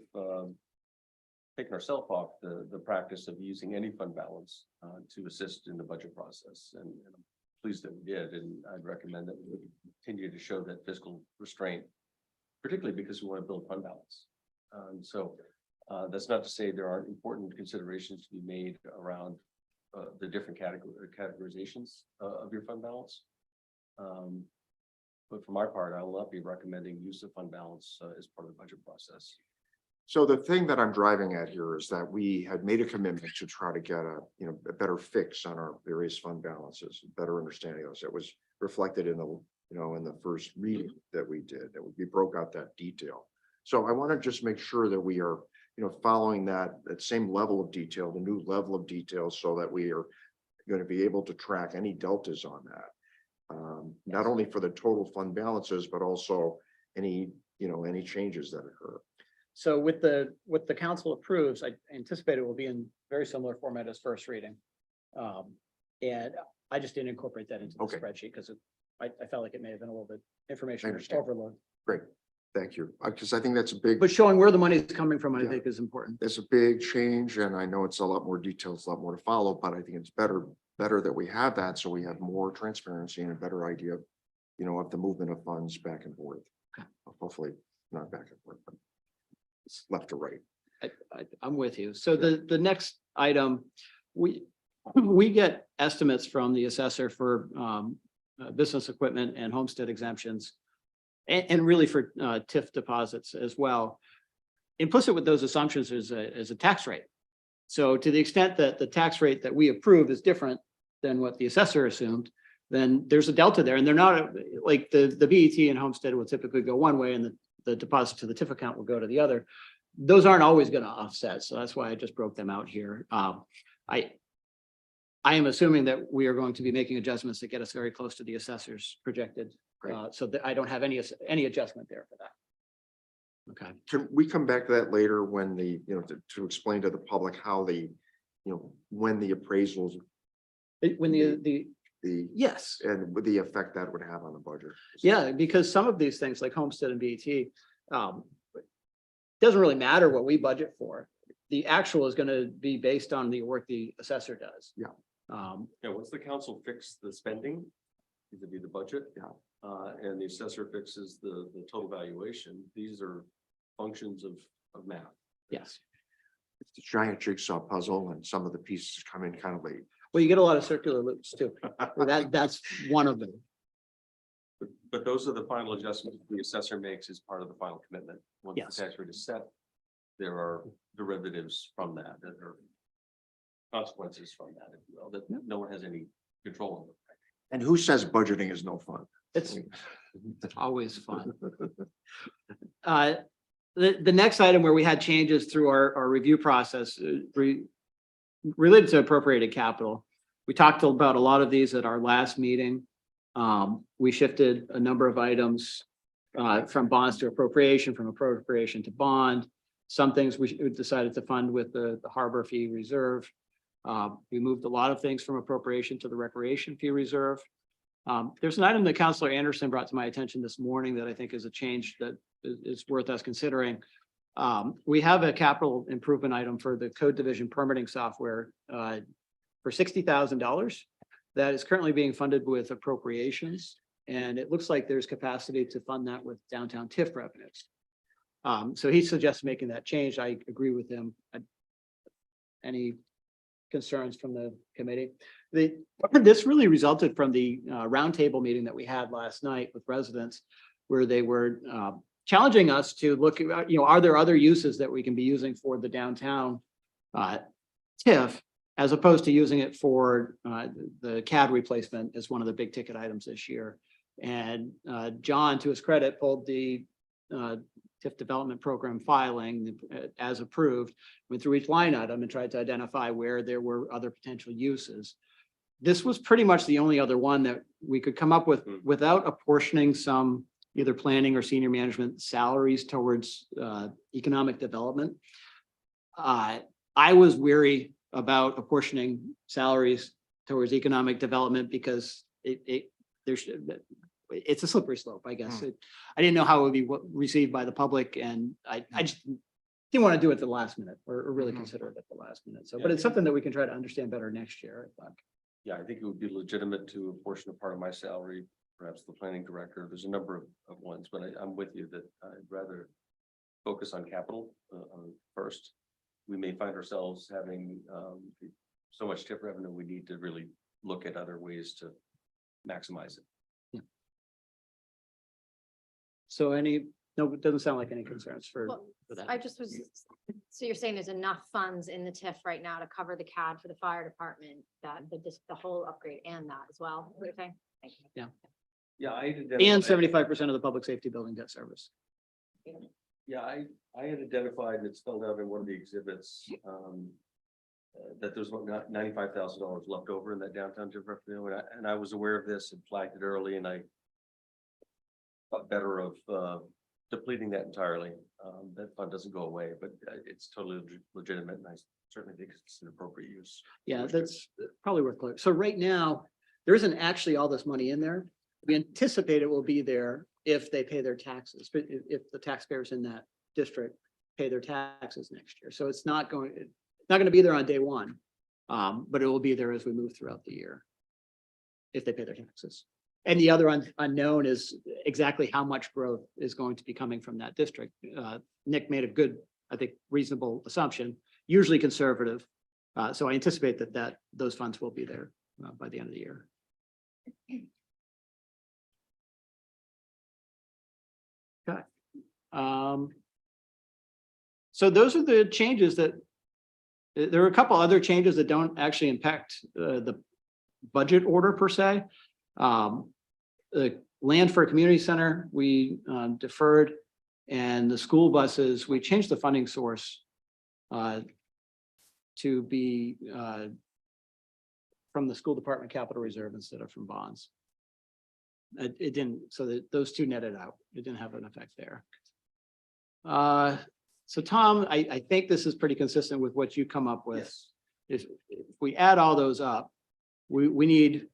taken ourselves off the practice of using any fund balance to assist in the budget process. And I'm pleased that we did, and I'd recommend that we continue to show that fiscal restraint, particularly because we want to build fund balance. So that's not to say there aren't important considerations to be made around the different categorizations of your fund balance. But for my part, I will not be recommending use of fund balance as part of the budget process. So the thing that I'm driving at here is that we had made a commitment to try to get a better fix on our various fund balances, better understanding of those. It was reflected in in the first reading that we did, that we broke out that detail. So I want to just make sure that we are, following that same level of detail, the new level of detail, so that we are going to be able to track any deltas on that. Not only for the total fund balances, but also any changes that occur. So with the council approves, I anticipate it will be in very similar format as first reading. And I just didn't incorporate that into the Okay. spreadsheet because I felt like it may have been a little bit I information understand. overload. Great. Thank you. Because I think that's a big, But showing where the money is coming from, I Yeah. think is important. it's a big change and I know it's a lot more details, a lot more to follow, but I think it's better that we have that. So we have more transparency and a better idea of, of the movement of funds back and forth. Okay. Hopefully not back and forth, but it's left to right. I'm with you. So the next item, we get estimates from the assessor for business equipment and homestead exemptions. And really for TIF deposits as well. Implicit with those assumptions is a tax rate. So to the extent that the tax rate that we approve is different than what the assessor assumed, then there's a delta there. And they're not like the BET and homestead will typically go one way and the deposit to the TIF account will go to the other. Those aren't always going to offset. So that's why I just broke them out here. I am assuming that we are going to be making adjustments that get us very close to the assessor's projected. Great. So that I don't have any adjustment there for that. Okay. Can we come back to that later when to explain to the public how when the appraisals, When the yes, and with the effect that would have on the budget? yeah, because some of these things like homestead and BET, doesn't really matter what we budget for. The actual is going to be based on the work the assessor does. Yeah. Yeah, once the council fixes the spending, either be the budget. Yeah. And the assessor fixes the total valuation, these are functions of math. Yes. It's the giant jigsaw puzzle and some of the pieces come in kind of late. Well, you get a lot of circular loops too. That's one of them. But those are the final adjustments the assessor makes as part of the final commitment. Once Yes. the tax rate is set, there are derivatives from that are consequences from that, if you will, that no one has any control over. And who says budgeting is no fun? It's always fun. The next item where we had changes through our review process related to appropriated capital. We talked about a lot of these at our last meeting. We shifted a number of items from bonds to appropriation, from appropriation to bond. Some things we decided to fund with the harbor fee reserve. We moved a lot of things from appropriation to the recreation fee reserve. There's an item that Councilor Anderson brought to my attention this morning that I think is a change that is worth us considering. We have a capital improvement item for the code division permitting software for $60,000 that is currently being funded with appropriations. And it looks like there's capacity to fund that with downtown TIF revenues. So he suggests making that change. I agree with him. Any concerns from the committee? This really resulted from the roundtable meeting that we had last night with residents, where they were challenging us to look at, are there other uses that we can be using for the downtown TIF, as opposed to using it for the CAD replacement as one of the big ticket items this year. And John, to his credit, pulled the TIF development program filing as approved, went through each line item and tried to identify where there were other potential uses. This was pretty much the only other one that we could come up with without apportioning some either planning or senior management salaries towards economic development. I was weary about apportioning salaries towards economic development because it's a slippery slope, I guess. I didn't know how it would be received by the public, and I just didn't want to do it at the last minute or really consider it at the last minute. So, but it's something that we can try to understand better next year, I think. Yeah, I think it would be legitimate to apportion a part of my salary, perhaps the planning director. There's a number of ones, but I'm with you that I'd rather focus on capital first. We may find ourselves having so much TIF revenue, we need to really look at other ways to maximize it. Yeah. So no, it doesn't sound like any concerns for Well, that. I just was, so you're saying there's enough funds in the TIF right now to cover the CAD for the fire department, that the whole upgrade and that as well, what you're saying? Thank you. Yeah, And 75% of the public safety building debt service. Yeah, I had identified, and it's spelled out in one of the exhibits, that there's about $95,000 left over in that downtown TIF revenue, and I was aware of this and flagged it early, and I thought better of depleting that entirely. That fund doesn't go away, but it's totally legitimate, and I certainly think it's an appropriate use. Yeah, that's probably worth clear. So right now, there isn't actually all this money in there. We anticipate it will be there if they pay their taxes, but if the taxpayers in that district pay their taxes next year. So it's not going to be there on day one. But it will be there as we move throughout the year. If they pay their taxes. And the other unknown is exactly how much growth is going to be coming from that district. Nick made a good, I think, reasonable assumption, usually conservative. So I anticipate that those funds will be there by the end of the year. Okay. So those are the changes that, there are a couple other changes that don't actually impact the budget order per se. The land for a community center, we deferred, and the school buses, we changed the funding source to be from the school department capital reserve instead of from bonds. It didn't, so that those two netted out. It didn't have an effect there. So Tom, I think this is pretty consistent with what you come up with. If we add all those up, we need,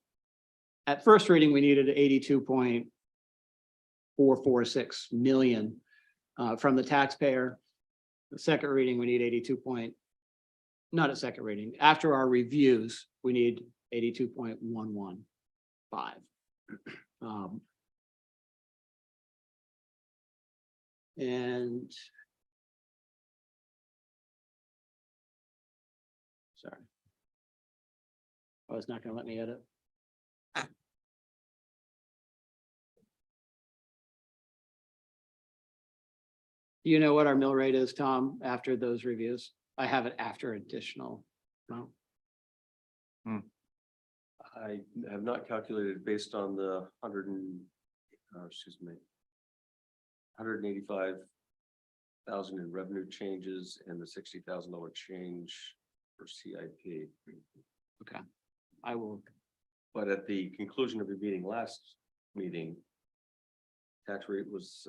at first reading, we needed 82.446 million from the taxpayer. The second reading, we need 82 point, not a second reading. After our reviews, we need 82.115. And sorry. Oh, it's not going to let me edit. Do you know what our mill rate is, Tom, after those reviews? I have it after additional. No. I have not calculated based on the 185,000 in revenue changes and the $60,000 change for CIP. Okay, I will. But at the conclusion of the meeting, last meeting, tax rate was,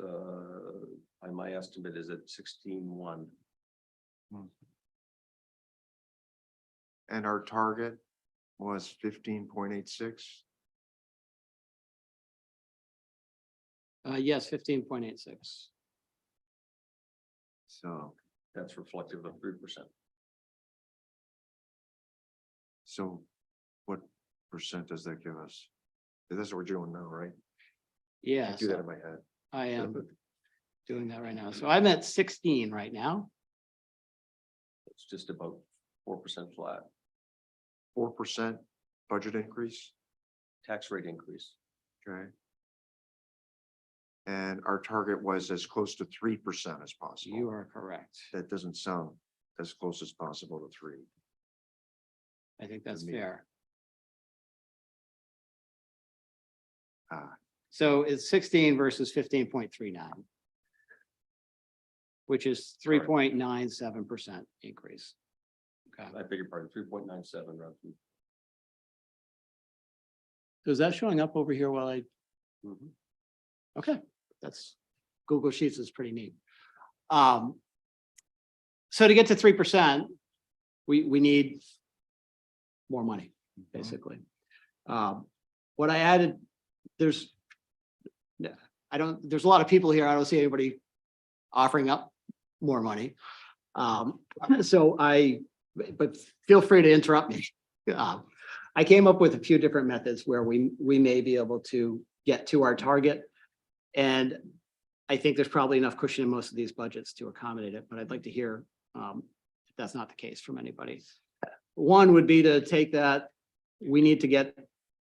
by my estimate, is at 16.1. And our target was 15.86. Yes, 15.86. So, That's reflective of 3%. so what percent does that give us? That's what we're doing now, right? I Yes, do that in my head. I am doing that right now. So I'm at 16 right now. It's just about 4% flat. 4% budget increase, Tax rate increase. okay? And our target was as close to 3% as possible. You are correct. That doesn't sound as close as possible to 3. I think that's me. fair. Ah. So it's 16 versus 15.39. Which is 3.97% increase. Okay, I beg your pardon, 3.97 rather than. so is that showing up over here while I, Mhm. okay, that's, Google Sheets is pretty neat. So to get to 3%, we need more money, basically. What I added, there's a lot of people here. I don't see anybody offering up more money. But feel free to interrupt me. I came up with a few different methods where we may be able to get to our target. And I think there's probably enough cushion in most of these budgets to accommodate it, but I'd like to hear if that's not the case from anybody. One would be to take that, we need to get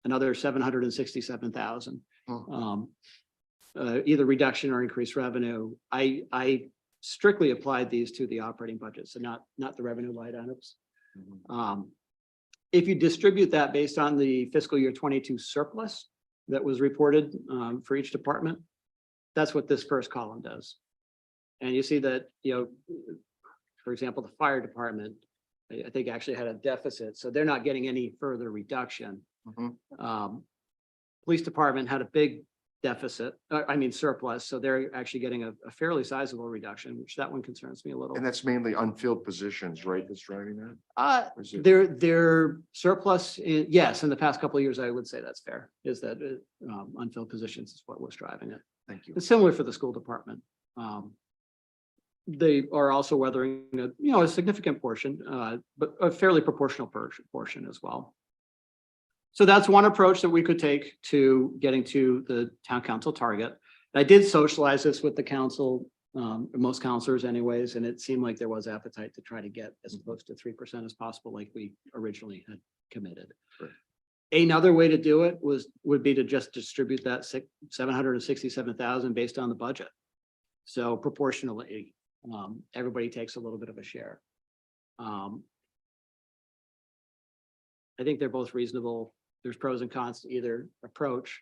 another 767,000. Either reduction or increased revenue. I strictly applied these to the operating budget, so not the revenue line items. If you distribute that based on the fiscal year 22 surplus that was reported for each department, that's what this first column does. And you see that, for example, the fire department, I think actually had a deficit, so they're not getting any further reduction. Police department had a big deficit, surplus, so they're actually getting a fairly sizable reduction, which that one concerns me a little. And that's mainly unfilled positions, right? That's driving that? Or is it- Their surplus, yes, in the past couple of years, I would say that's fair, is that unfilled positions is what was driving it. Thank you. It's similar for the school department. They are also weathering, a significant portion, but a fairly proportional portion as well. So that's one approach that we could take to getting to the town council target. I did socialize this with the council, most counselors anyways, and it seemed like there was appetite to try to get as close to 3% as possible, like we originally had committed. Right. Another way to do it would be to just distribute that 767,000 based on the budget. So proportionally, everybody takes a little bit of a share. I think they're both reasonable. There's pros and cons to either approach.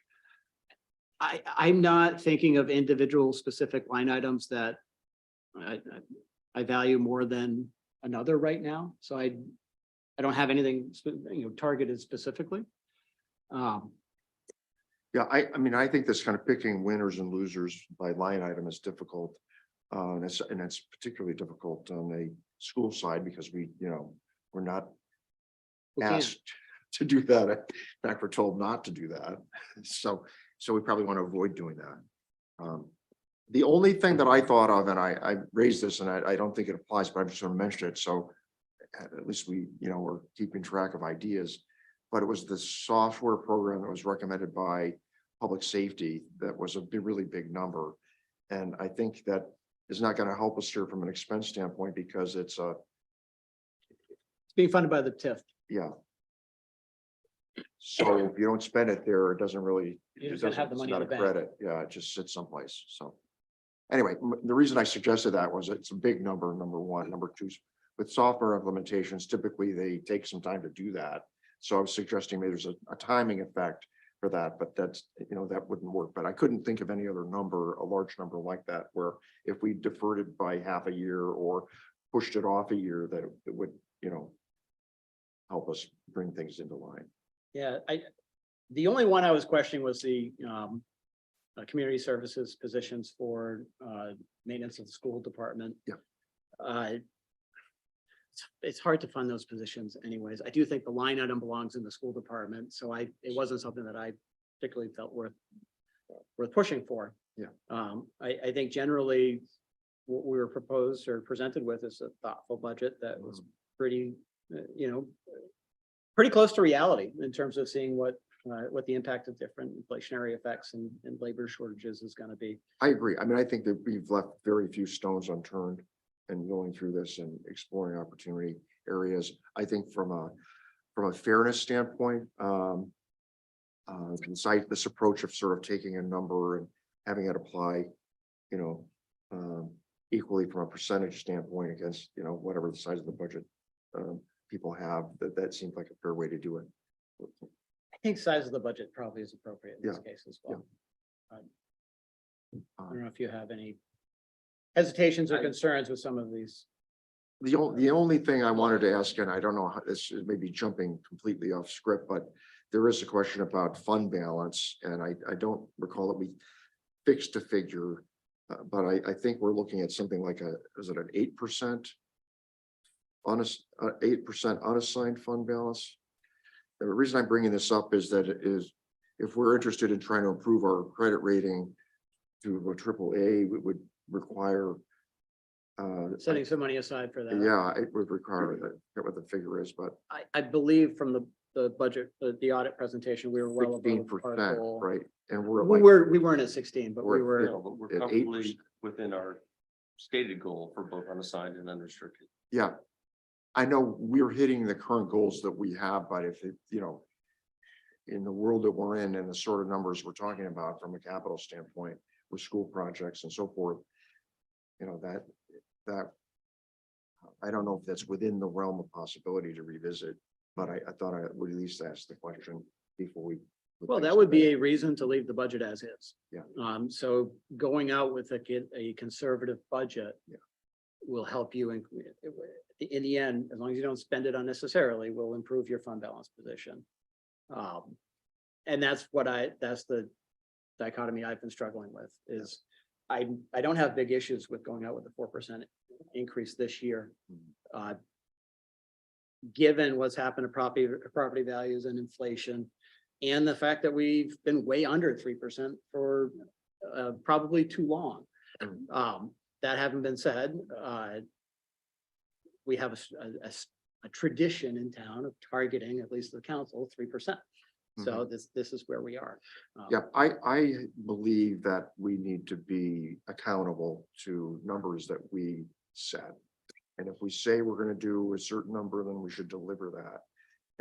I'm not thinking of individual specific line items that I value more than another right now. So I don't have anything, targeted specifically. Yeah, I mean, I think this kind of picking winners and losers by line item is difficult. And it's particularly difficult on the school side because we're not We can't. asked to do that. In fact, we're told not to do that. So we probably want to avoid doing that. The only thing that I thought of, and I raised this and I don't think it applies, but I'm just going to mention it. So at least we're keeping track of ideas, but it was the software program that was recommended by public safety. That was a really big number. And I think that is not going to help us here from an expense standpoint because it's Being funded by the TIF. yeah. So if you don't spend it there, it doesn't really, You it just gotta doesn't, have the it's money not in a the bank. credit. Yeah, it just sits someplace. So anyway, the reason I suggested that was it's a big number, number one. Number two, with software implementations, typically they take some time to do that. So I was suggesting maybe there's a timing effect for that, but that's, that wouldn't work. But I couldn't think of any other number, a large number like that, where if we deferred it by half a year or pushed it off a year, that it would, help us bring things into line. Yeah, the only one I was questioning was the community services positions for maintenance of the school department. Yeah. It's hard to fund those positions anyways. I do think the line item belongs in the school department, so it wasn't something that I particularly felt worth pushing for. Yeah. I think generally what we were proposed or presented with is a thoughtful budget that was pretty, pretty close to reality in terms of seeing what the impact of different inflationary effects and labor shortages is going to be. I agree. I mean, I think that we've left very few stones unturned and going through this and exploring opportunity areas. I think from a fairness standpoint, this approach of sort of taking a number and having it apply, equally from a percentage standpoint against, whatever the size of the budget people have, that seems like a fair way to do it. I think size of the budget probably is appropriate in this Yeah. case as well. I Uh, don't know if you have any hesitations or concerns with some of these. The only thing I wanted to ask, and I don't know how this is maybe jumping completely off script, but there is a question about fund balance, and I don't recall that we fixed a figure, but I think we're looking at something like is it an 8%? 8% unassigned fund balance? The reason I'm bringing this up is that if we're interested in trying to improve our credit rating to a AAA, we would require Setting some money aside for that. yeah, it would require that what the figure is, but I believe from the budget, the audit presentation, we were well above 16%, our goal. right? And we're We like, weren't at 16, but we We're at were, But we're at comfortably 8%. within our stated goal for both unassigned and unrestricted. yeah. I know we're hitting the current goals that we have, but if it, in the world that we're in and the sort of numbers we're talking about from a capital standpoint with school projects and so forth, that I don't know if that's within the realm of possibility to revisit, but I thought I would at least ask the question before we. put well, things that would to be bed. a reason to leave the budget as is. Yeah. So going out with a conservative budget. Yeah. Will help you in the end, as long as you don't spend it unnecessarily, will improve your fund balance position. And that's the dichotomy I've been struggling with is I don't have big issues with going out with a 4% increase this year. Given what's happened to property values and inflation, and the fact that we've been way under 3% for probably too long. That having been said, we have a tradition in town of targeting, at least the council, 3%. So this is where we are. Yeah, I believe that we need to be accountable to numbers that we set. And if we say we're gonna do a certain number, then we should deliver that.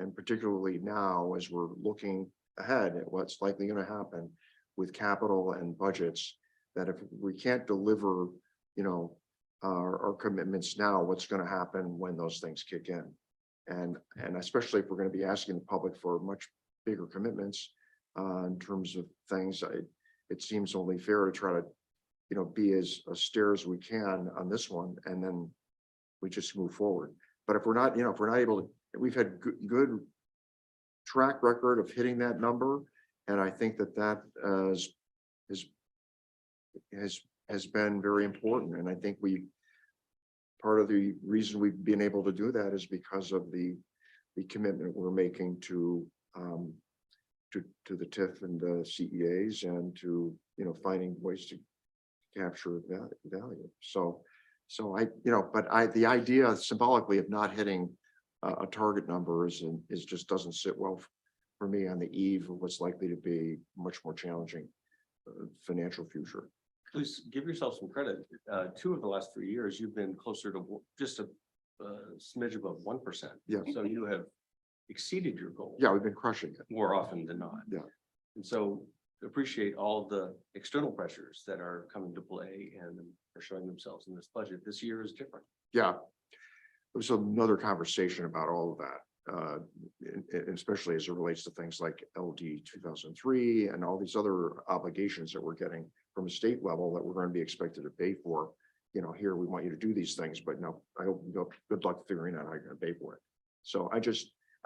And particularly now, as we're looking ahead at what's likely gonna happen with capital and budgets, that if we can't deliver, our commitments now, what's gonna happen when those things kick in? And especially if we're gonna be asking the public for much bigger commitments in terms of things, it seems only fair to try to, be as austere as we can on this one, and then we just move forward. But if we're not, if we're not able to, we've had good track record of hitting that number, and I think that has been very important. And I think part of the reason we've been able to do that is because of the commitment we're making to the TIF and the CEAs, and to, finding ways to capture value. So the idea symbolically of not hitting a target number is just doesn't sit well for me on the eve of what's likely to be much more challenging financial future. Please give yourself some credit. 2 of the last 3 years, you've been closer to just a smidge above 1%. Yeah. So you have exceeded your goal. Yeah, we've been crushing it. More often than not. Yeah. And so appreciate all the external pressures that are coming to play and are showing themselves in this budget. This year is different. Yeah. There was another conversation about all of that, especially as it relates to things like LD 2003 and all these other obligations that we're getting from a state level that we're going to be expected to pay for. Here we want you to do these things, but no, I hope you good luck figuring out how you're going to pay for it. So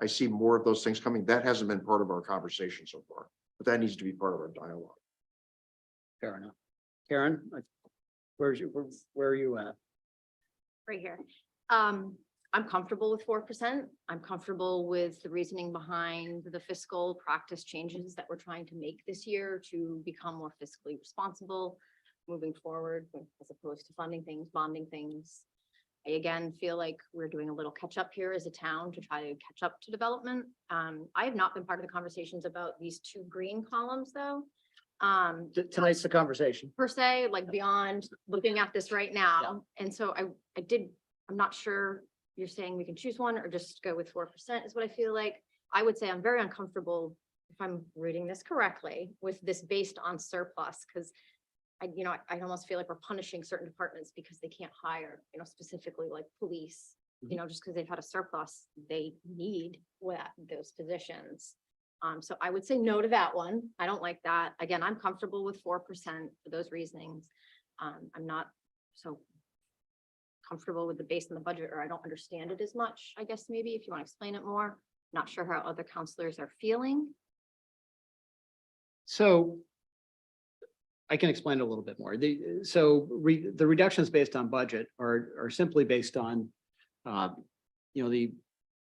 I see more of those things coming. That hasn't been part of our conversation so far, but that needs to be part of our dialogue. Fair enough. Karen, where are you at? Right here. I'm comfortable with 4%. I'm comfortable with the reasoning behind the fiscal practice changes that we're trying to make this year to become more fiscally responsible moving forward, as opposed to funding things, bonding things. I again feel like we're doing a little catch up here as a town to try to catch up to development. I have not been part of the conversations about these 2 green columns though. Tonight's the conversation. Per se, like beyond looking at this right now. And so I'm not sure you're saying we can choose one or just go with 4% is what I feel like. I would say I'm very uncomfortable, if I'm reading this correctly, with this based on surplus, because I almost feel like we're punishing certain departments because they can't hire, specifically like police, just because they've had a surplus, they need those positions. So I would say no to that one. I don't like that. Again, I'm comfortable with 4% for those reasonings. I'm not so comfortable with the base in the budget, or I don't understand it as much, I guess, maybe if you want to explain it more. Not sure how other counselors are feeling. So I can explain it a little bit more. The reductions based on budget are simply based on, the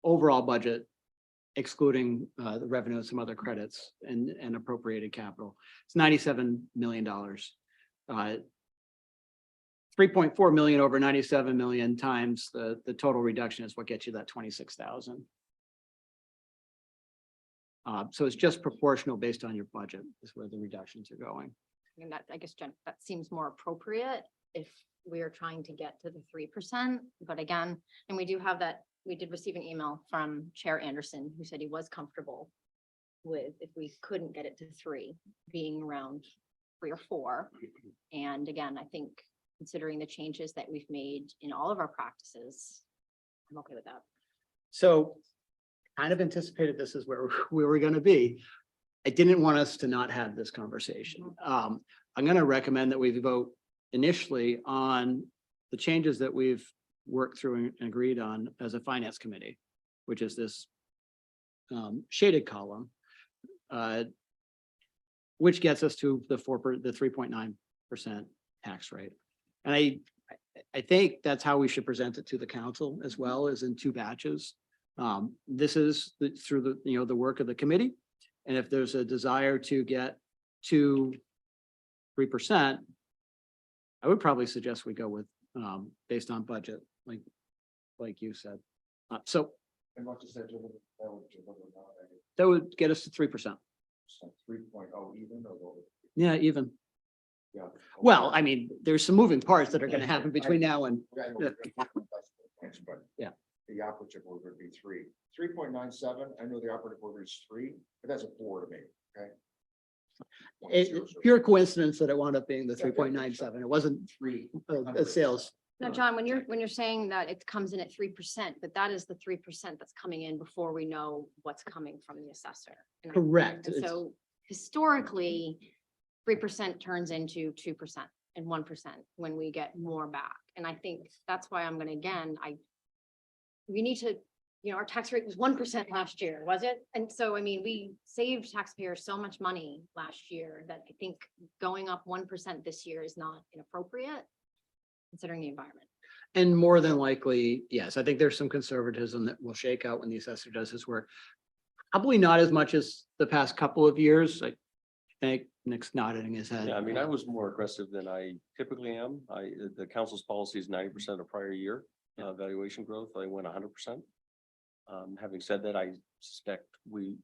overall budget, excluding the revenue and some other credits and appropriated capital. It's $97 million. 3.4 million over 97 million times the total reduction is what gets you that 26,000. So it's just proportional based on your budget is where the reductions are going. And that, I guess, Jen, that seems more appropriate if we are trying to get to the 3%. But again, and we did receive an email from Chair Anderson, who said he was comfortable with if we couldn't get it to 3, being around 3 or 4. And again, I think considering the changes that we've made in all of our practices, I'm okay with that. So kind of anticipated this is where we were going to be. I didn't want us to not have this conversation. I'm going to recommend that we vote initially on the changes that we've worked through and agreed on as a finance committee, which is this shaded column, which gets us to the 3.9% tax rate. And I think that's how we should present it to the council as well, as in 2 batches. This is through the work of the committee. And if there's a desire to get to 3%, I would probably suggest we go with, based on budget, like you said. So And what does that do? That would deliver that would get us to 3%. 3.0 even or lower? Yeah, even. Yeah. Well, I mean, there's some moving parts that are gonna happen between now and, Yeah, I know, but Yeah. The operative word would be 3.97. I know the operative word is 3, but that's a 4 to me, okay? it's pure coincidence that it wound up being the 3.97. It wasn't 3. a sales. Now, John, when you're saying that it comes in at 3%, but that is the 3% that's coming in before we know what's coming from the assessor. And I- Correct. And It's- so historically, 3% turns into 2% and 1% when we get more back. And I think that's why I'm gonna, again, we need to, our tax rate was 1% last year, was it? And so, I mean, we saved taxpayers so much money last year that I think going up 1% this year is not inappropriate considering the environment. And more than likely, yes, I think there's some conservatism that will shake out when the assessor does his work. Probably not as much as the past couple of years. I think Nick's nodding his head. Yeah, I mean, I was more aggressive than I typically am. The council's policy is 90% of prior year valuation growth. I went 100%. Having said that, I suspect when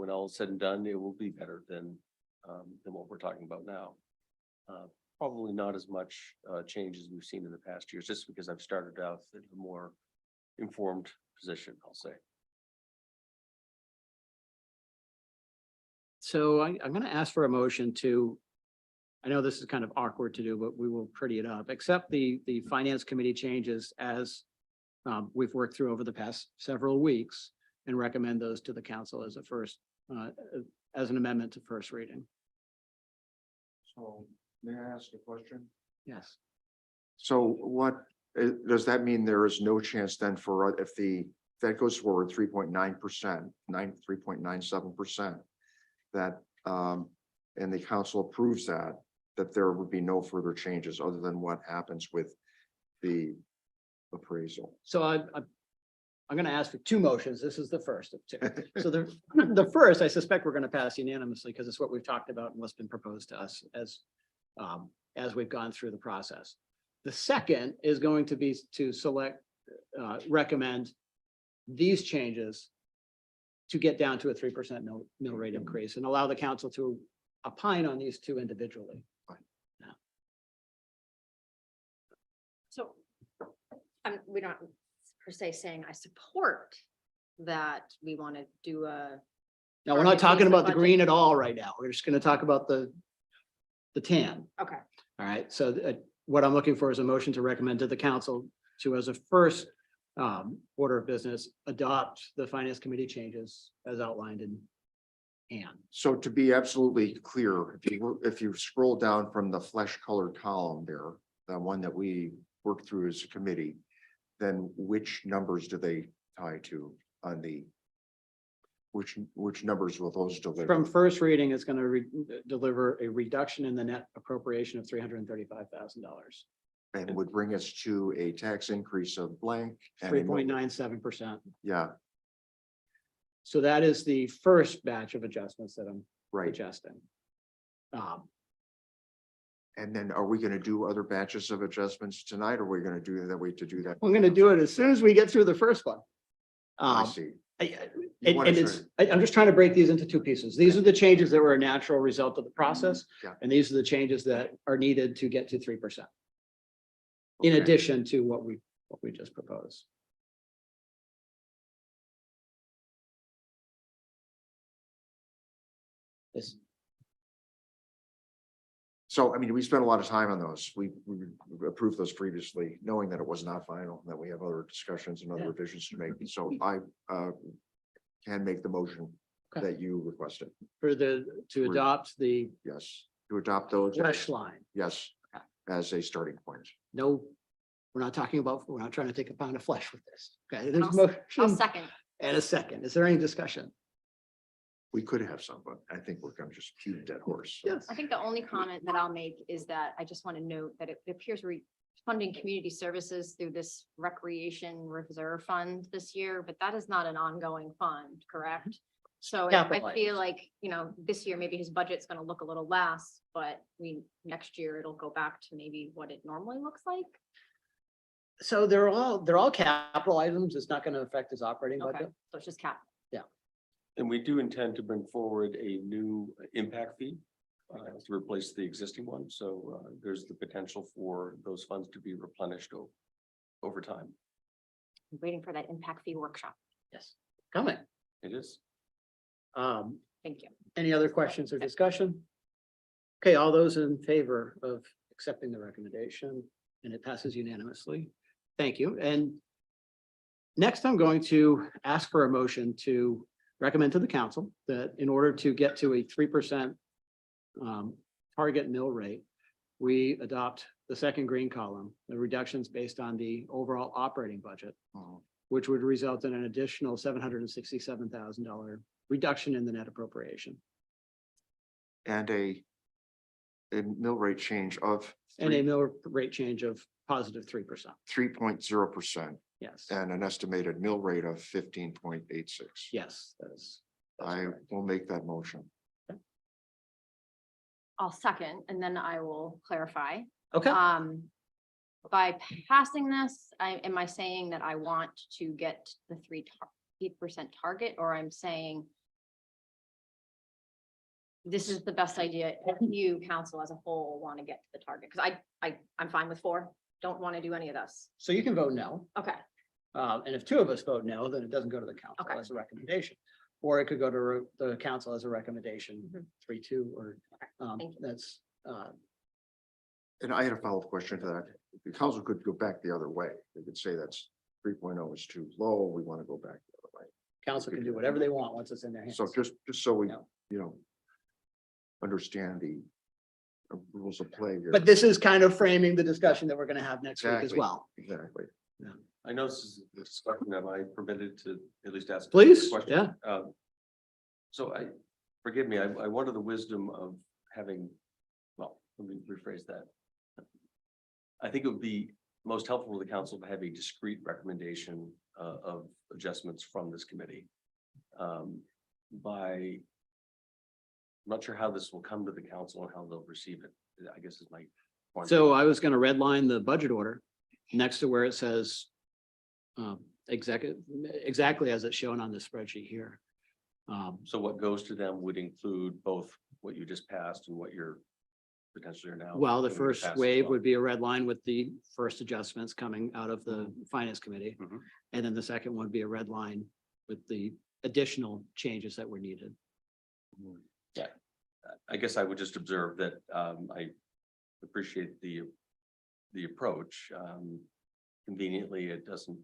all is said and done, it will be better than what we're talking about now. Probably not as much change as we've seen in the past years, just because I've started out in a more informed position, I'll say. So I'm gonna ask for a motion to, I know this is kind of awkward to do, but we will pretty it up, accept the finance committee changes as we've worked through over the past several weeks and recommend those to the council as a first, as an amendment to first reading. So may I ask a question? Yes. So does that mean there is no chance then for, if that goes forward 3.9%, 3.97%, that, and the council approves that there would be no further changes other than what happens with the appraisal? So I'm gonna ask for two motions. This is the first of two. So the first, I suspect we're gonna pass unanimously because it's what we've talked about and what's been proposed to us as we've gone through the process. The second is going to be to recommend these changes to get down to a 3% mill rate increase and allow the council to opine on these two individually. So we're not per se saying I support that we want to do a. Now, we're Or not increase talking the about the budget. green at all right now. We're just gonna talk about the tan. Okay. All right, so what I'm looking for is a motion to recommend to the council to, as a first order of business, adopt the finance committee changes as outlined in Ann. So to be absolutely clear, if you scroll down from the flesh colored column there, the one that we worked through as a committee, then which numbers do they tie to on which numbers will those deliver? From first reading, it's gonna deliver a reduction in the net appropriation of $335,000, And would bring us to a tax increase of blank. and a 3.97%. Yeah, So that is the first batch of adjustments that I'm right. suggesting. And then are we going to do other batches of adjustments tonight? Or are we going to do that, wait to do that? We're gonna do it as soon as we get through the first one. I see. You And wanna it's, I'm just trying to break these into two pieces. These are the changes that were a natural result of the process. Yeah. And these are the changes that are needed to get to 3%. In Okay. addition to what we just proposed. This, So, I mean, we spent a lot of time on those. We approved those previously, knowing that it was not final, that we have other discussions and other Yeah. revisions to make. So I can make the motion Okay. that you requested. to adopt the Yes, to adopt those. flesh line. Yes, Okay. as a starting point. No, we're not trying to take a pound of flesh with this. Okay, there's a I'll motion second. and a second. Is there any discussion? We could have some, but I think we're going to just keep a dead horse. Yes. I think the only comment that I'll make is that I just want to note that it appears we're funding community services through this recreation reserve fund this year, but that is not an ongoing fund, correct? So I Capital feel items. like, this year, maybe his budget's gonna look a little less, but next year it'll go back to maybe what it normally looks like. So they're all capital items. It's not going to affect his operating Okay, budget. so it's just cap. And we do intend to bring forward a new impact fee to replace the existing one. So there's the potential for those funds to be replenished over time. I'm waiting for that impact fee workshop. Yes. Coming. It is. Thank you. Any other questions or discussion? Okay, all those in favor of accepting the recommendation, and it passes unanimously. Thank you. And next, I'm going to ask for a motion to recommend to the council that in order to get to a 3% target mill rate, we adopt the second green column, the reductions based on the overall operating budget, which would result in an additional $767,000 reduction in the net appropriation. And a mill rate change of And a mill rate change of positive 3%. 3.0% Yes, and an estimated mill rate of 15.86. yes, that's I correct. will make that motion. I'll second, and then I will clarify. Okay, By passing this, am I saying that I want to get the 8% target, or I'm saying this is the best idea if you, council as a whole, want to get to the target? Because I'm fine with 4, don't want to do any of this. so you can vote no. Okay, And if 2 of us vote no, then it doesn't go to the council Okay. as a recommendation. Or it could go to the council as a recommendation, Mhm. 3-2, or Thank you. that's, And I had a follow-up question to that. The council could go back the other way. They could say that's 3.0 is too low. We want to go back the other way. council can do whatever they want once it's in their hands. So just so we, Yeah. understand the rules of play here. But this is kind of framing the discussion that we're gonna have next week as Exactly. well. Exactly. I know this is a discussion. Am I permitted to at least ask? a Please, question? yeah. So forgive me, I wonder the wisdom of having, well, let me rephrase that. I think it would be most helpful to the council to have a discrete recommendation of adjustments from this committee. I'm not sure how this will come to the council and how they'll receive it, I guess is my. point. So I was gonna redline the budget order next to where it says exactly as it's shown on the spreadsheet here. So what goes to them would include both what you just passed and what you're potentially are now. Well, the going to first pass as wave well. would be a red line with the first adjustments coming out of the finance committee. Mhm. And then the second one would be a red line with the additional changes that were needed. I guess I would just observe that I appreciate the approach. Conveniently, it doesn't,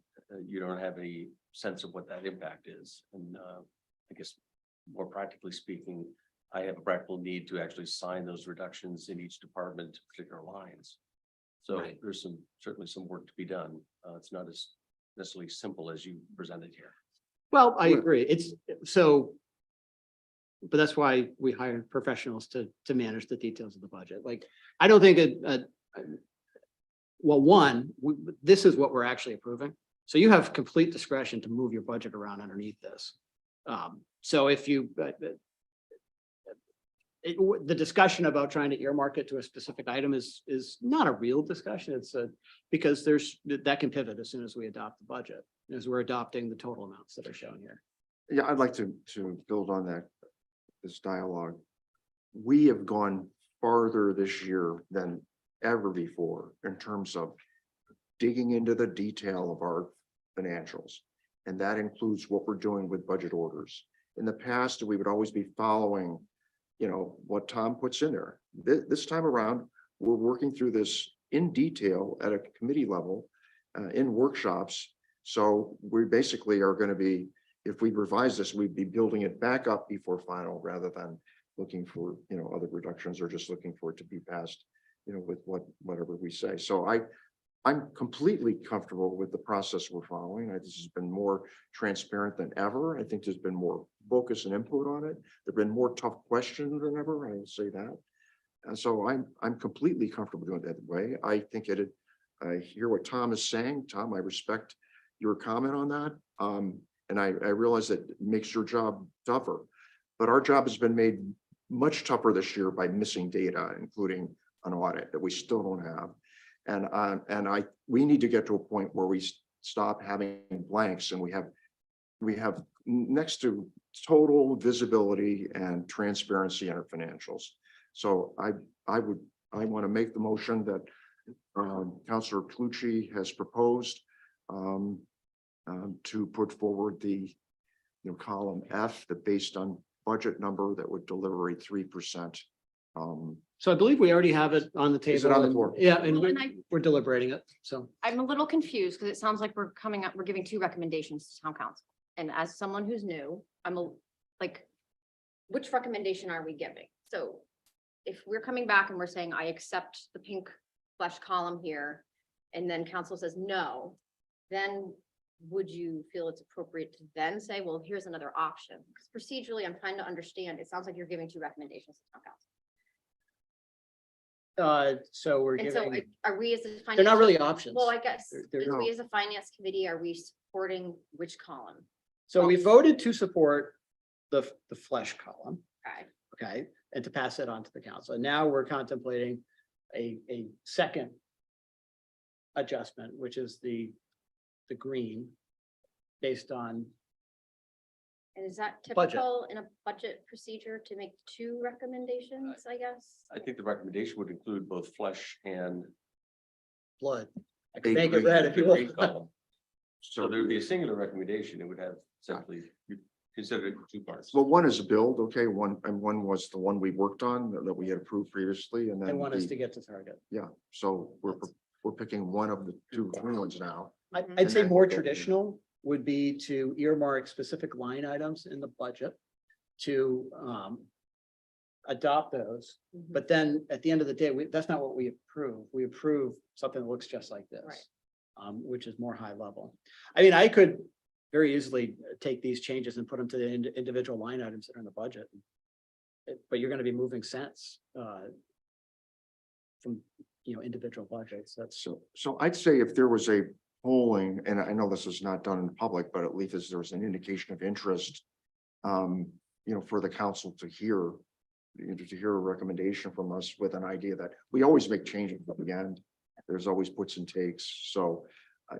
you don't have any sense of what that impact is. And I guess more practically speaking, I have a practical need to actually sign those reductions in each department to particular lines. So Right. there's certainly some work to be done. It's not as necessarily simple as you presented here. Well, I Well- agree. It's so. But that's why we hire professionals to manage the details of the budget. Like, I don't think well, one, this is what we're actually approving. So you have complete discretion to move your budget around underneath this. So if you, the discussion about trying to earmark it to a specific item is not a real discussion. It's because that can pivot as soon as we adopt the budget, as we're adopting the total amounts that are shown here. Yeah, I'd like to build on that, this dialogue. We have gone farther this year than ever before in terms of digging into the detail of our financials. And that includes what we're doing with budget orders. In the past, we would always be following, what Tom puts in there. This time around, we're working through this in detail at a committee level, in workshops. So we basically are going to be, if we revise this, we'd be building it back up before final rather than looking for, other reductions or just looking for it to be passed, with whatever we say. So I'm completely comfortable with the process we're following. This has been more transparent than ever. I think there's been more focus and input on it. There've been more tough questions than ever. I will say that. And so I'm completely comfortable doing it that way. I think I hear what Tom is saying. Tom, I respect your comment on that. And I realize that it makes your job tougher. But our job has been made much tougher this year by missing data, including an audit that we still don't have. And we need to get to a point where we stop having blanks and we have next to total visibility and transparency in our financials. So I want to make the motion that Councillor Clucci has proposed to put forward the column F, that based on budget number that would deliver a 3%. So I believe we already have it on the table. Is it on the and- floor? Yeah, and Well, and we're deliberating it, so. I'm a little confused because it sounds like we're giving two recommendations to town council. And as someone who's new, like, which recommendation are we giving? So if we're coming back and we're saying, I accept the pink flesh column here, and then council says no, then would you feel it's appropriate to then say, well, here's another option? Because procedurally, I'm trying to understand. It sounds like you're giving two recommendations to town council. So we're And so giving, are we as a they're not financial? really options. Well, I guess, They're are we as a finance committee, are we supporting which column? So we voted to support the flesh column, Okay. okay, and to pass it on to the council. And now we're contemplating a second adjustment, which is the green, based on, And is that Budget. typical in a budget procedure to make two recommendations, I guess? I think the recommendation would include both flesh and. blood. I A could make it green- red if the you green want. column. So there would be a singular recommendation. It would have simply, you consider it two parts. Well, one is a build, okay, one was the one we worked on that we had approved previously, and then And want us the- to get to target. yeah, so we're picking one of the two green ones now. Mhm. I'd say then more we'll go- traditional would be to earmark specific line items in the budget to adopt those. Mhm. But then at the end of the day, that's not what we approve. We approve something that looks just like this. Right. Which is more high level. I mean, I could very easily take these changes and put them to the individual line items that are in the budget. But you're gonna be moving cents from, individual budgets. That's, So I'd say if there was a polling, and I know this is not done in public, but at least if there was an indication of interest, for the council to hear, to hear a recommendation from us with an idea that we always make changes at the end. There's always puts and takes, so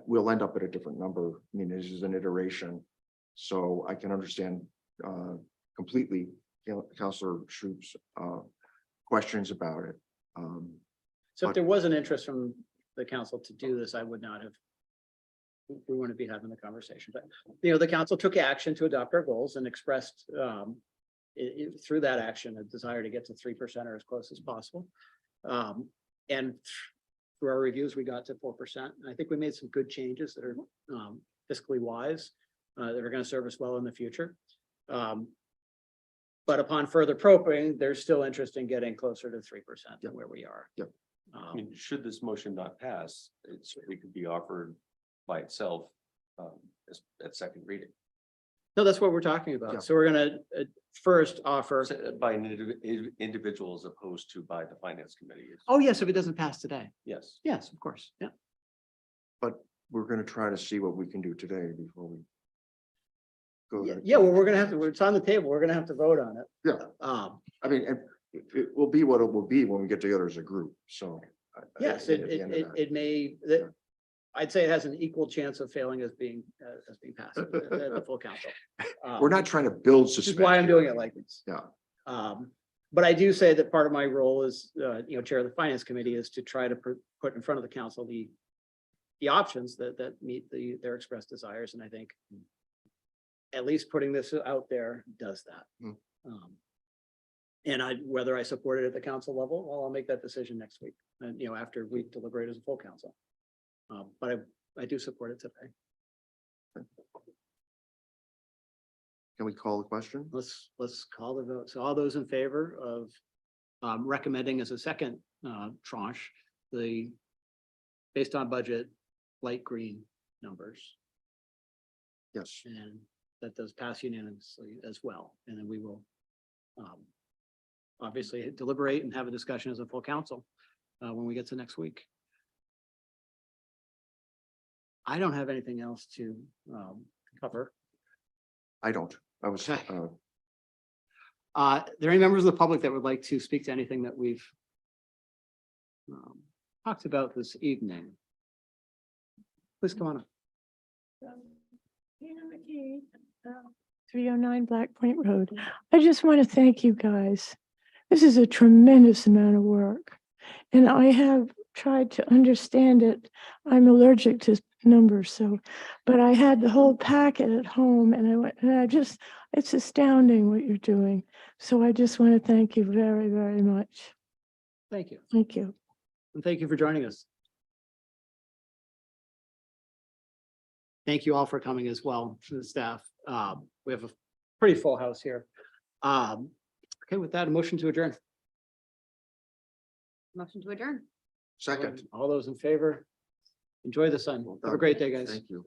we'll end up at a different number. I mean, this is an iteration. So I can understand completely, Councilor Troop's questions about it. so if there was an interest from the council to do this, I would not have. We wouldn't be having the conversation, but, the council took action to adopt our goals and expressed through that action, a desire to get to 3% or as close as possible. And through our reviews, we got to 4%. I think we made some good changes that are fiscally wise, that are going to serve us well in the future. But upon further probing, there's still interest in getting closer to 3% than where we are. Yep. I mean, should this motion not pass, it certainly could be offered by itself at second reading. No, that's what we're talking Yeah. about. So we're gonna first offer, By an individual as opposed to by the finance committee. oh, yes, if it doesn't pass today. Yes. Yes, of course, yeah. But we're gonna try to see what we can do today before we go. to- Yeah, well, we're gonna have to, it's on the table. We're gonna have to vote on it. Yeah. I mean, and it will be what it will be when we get together as a group, so. Yes, at the end of that. it may, that, I'd say it has an equal chance of failing as being passed at the full council. We're not trying to build Which is suspense. why I'm doing it like this. Yeah. But I do say that part of my role as, chair of the finance committee is to try to put in front of the council the options that meet their expressed desires, and I think at least putting this out there does that. Hmm. And whether I support it at the council level, well, I'll make that decision next week, and, after we deliberate as a full council. But I do support it today. Can we call the question? Let's call the vote. So all those in favor of recommending as a second tranche, based on budget, light green numbers, Yes. and that does pass unanimously as well. And then we will obviously deliberate and have a discussion as a full council when we get to next week. I don't have anything else to cover. I don't. I was, Okay. There any members of the public that would like to speak to anything that we've talked about this evening? Please come on up. 309 Black Point Road. I just want to thank you guys. This is a tremendous amount of work. And I have tried to understand it. I'm allergic to numbers, so, but I had the whole packet at home and I went, and I just, it's astounding what you're doing. So I just want to thank you very, very much. Thank you. Thank you. And thank you for joining us. Thank you all for coming as well to the staff. We have a pretty full house here. Okay, with that, a motion to adjourn. Motion to adjourn. second. All those in favor? Enjoy the sun. Have a great day, guys. Thank you.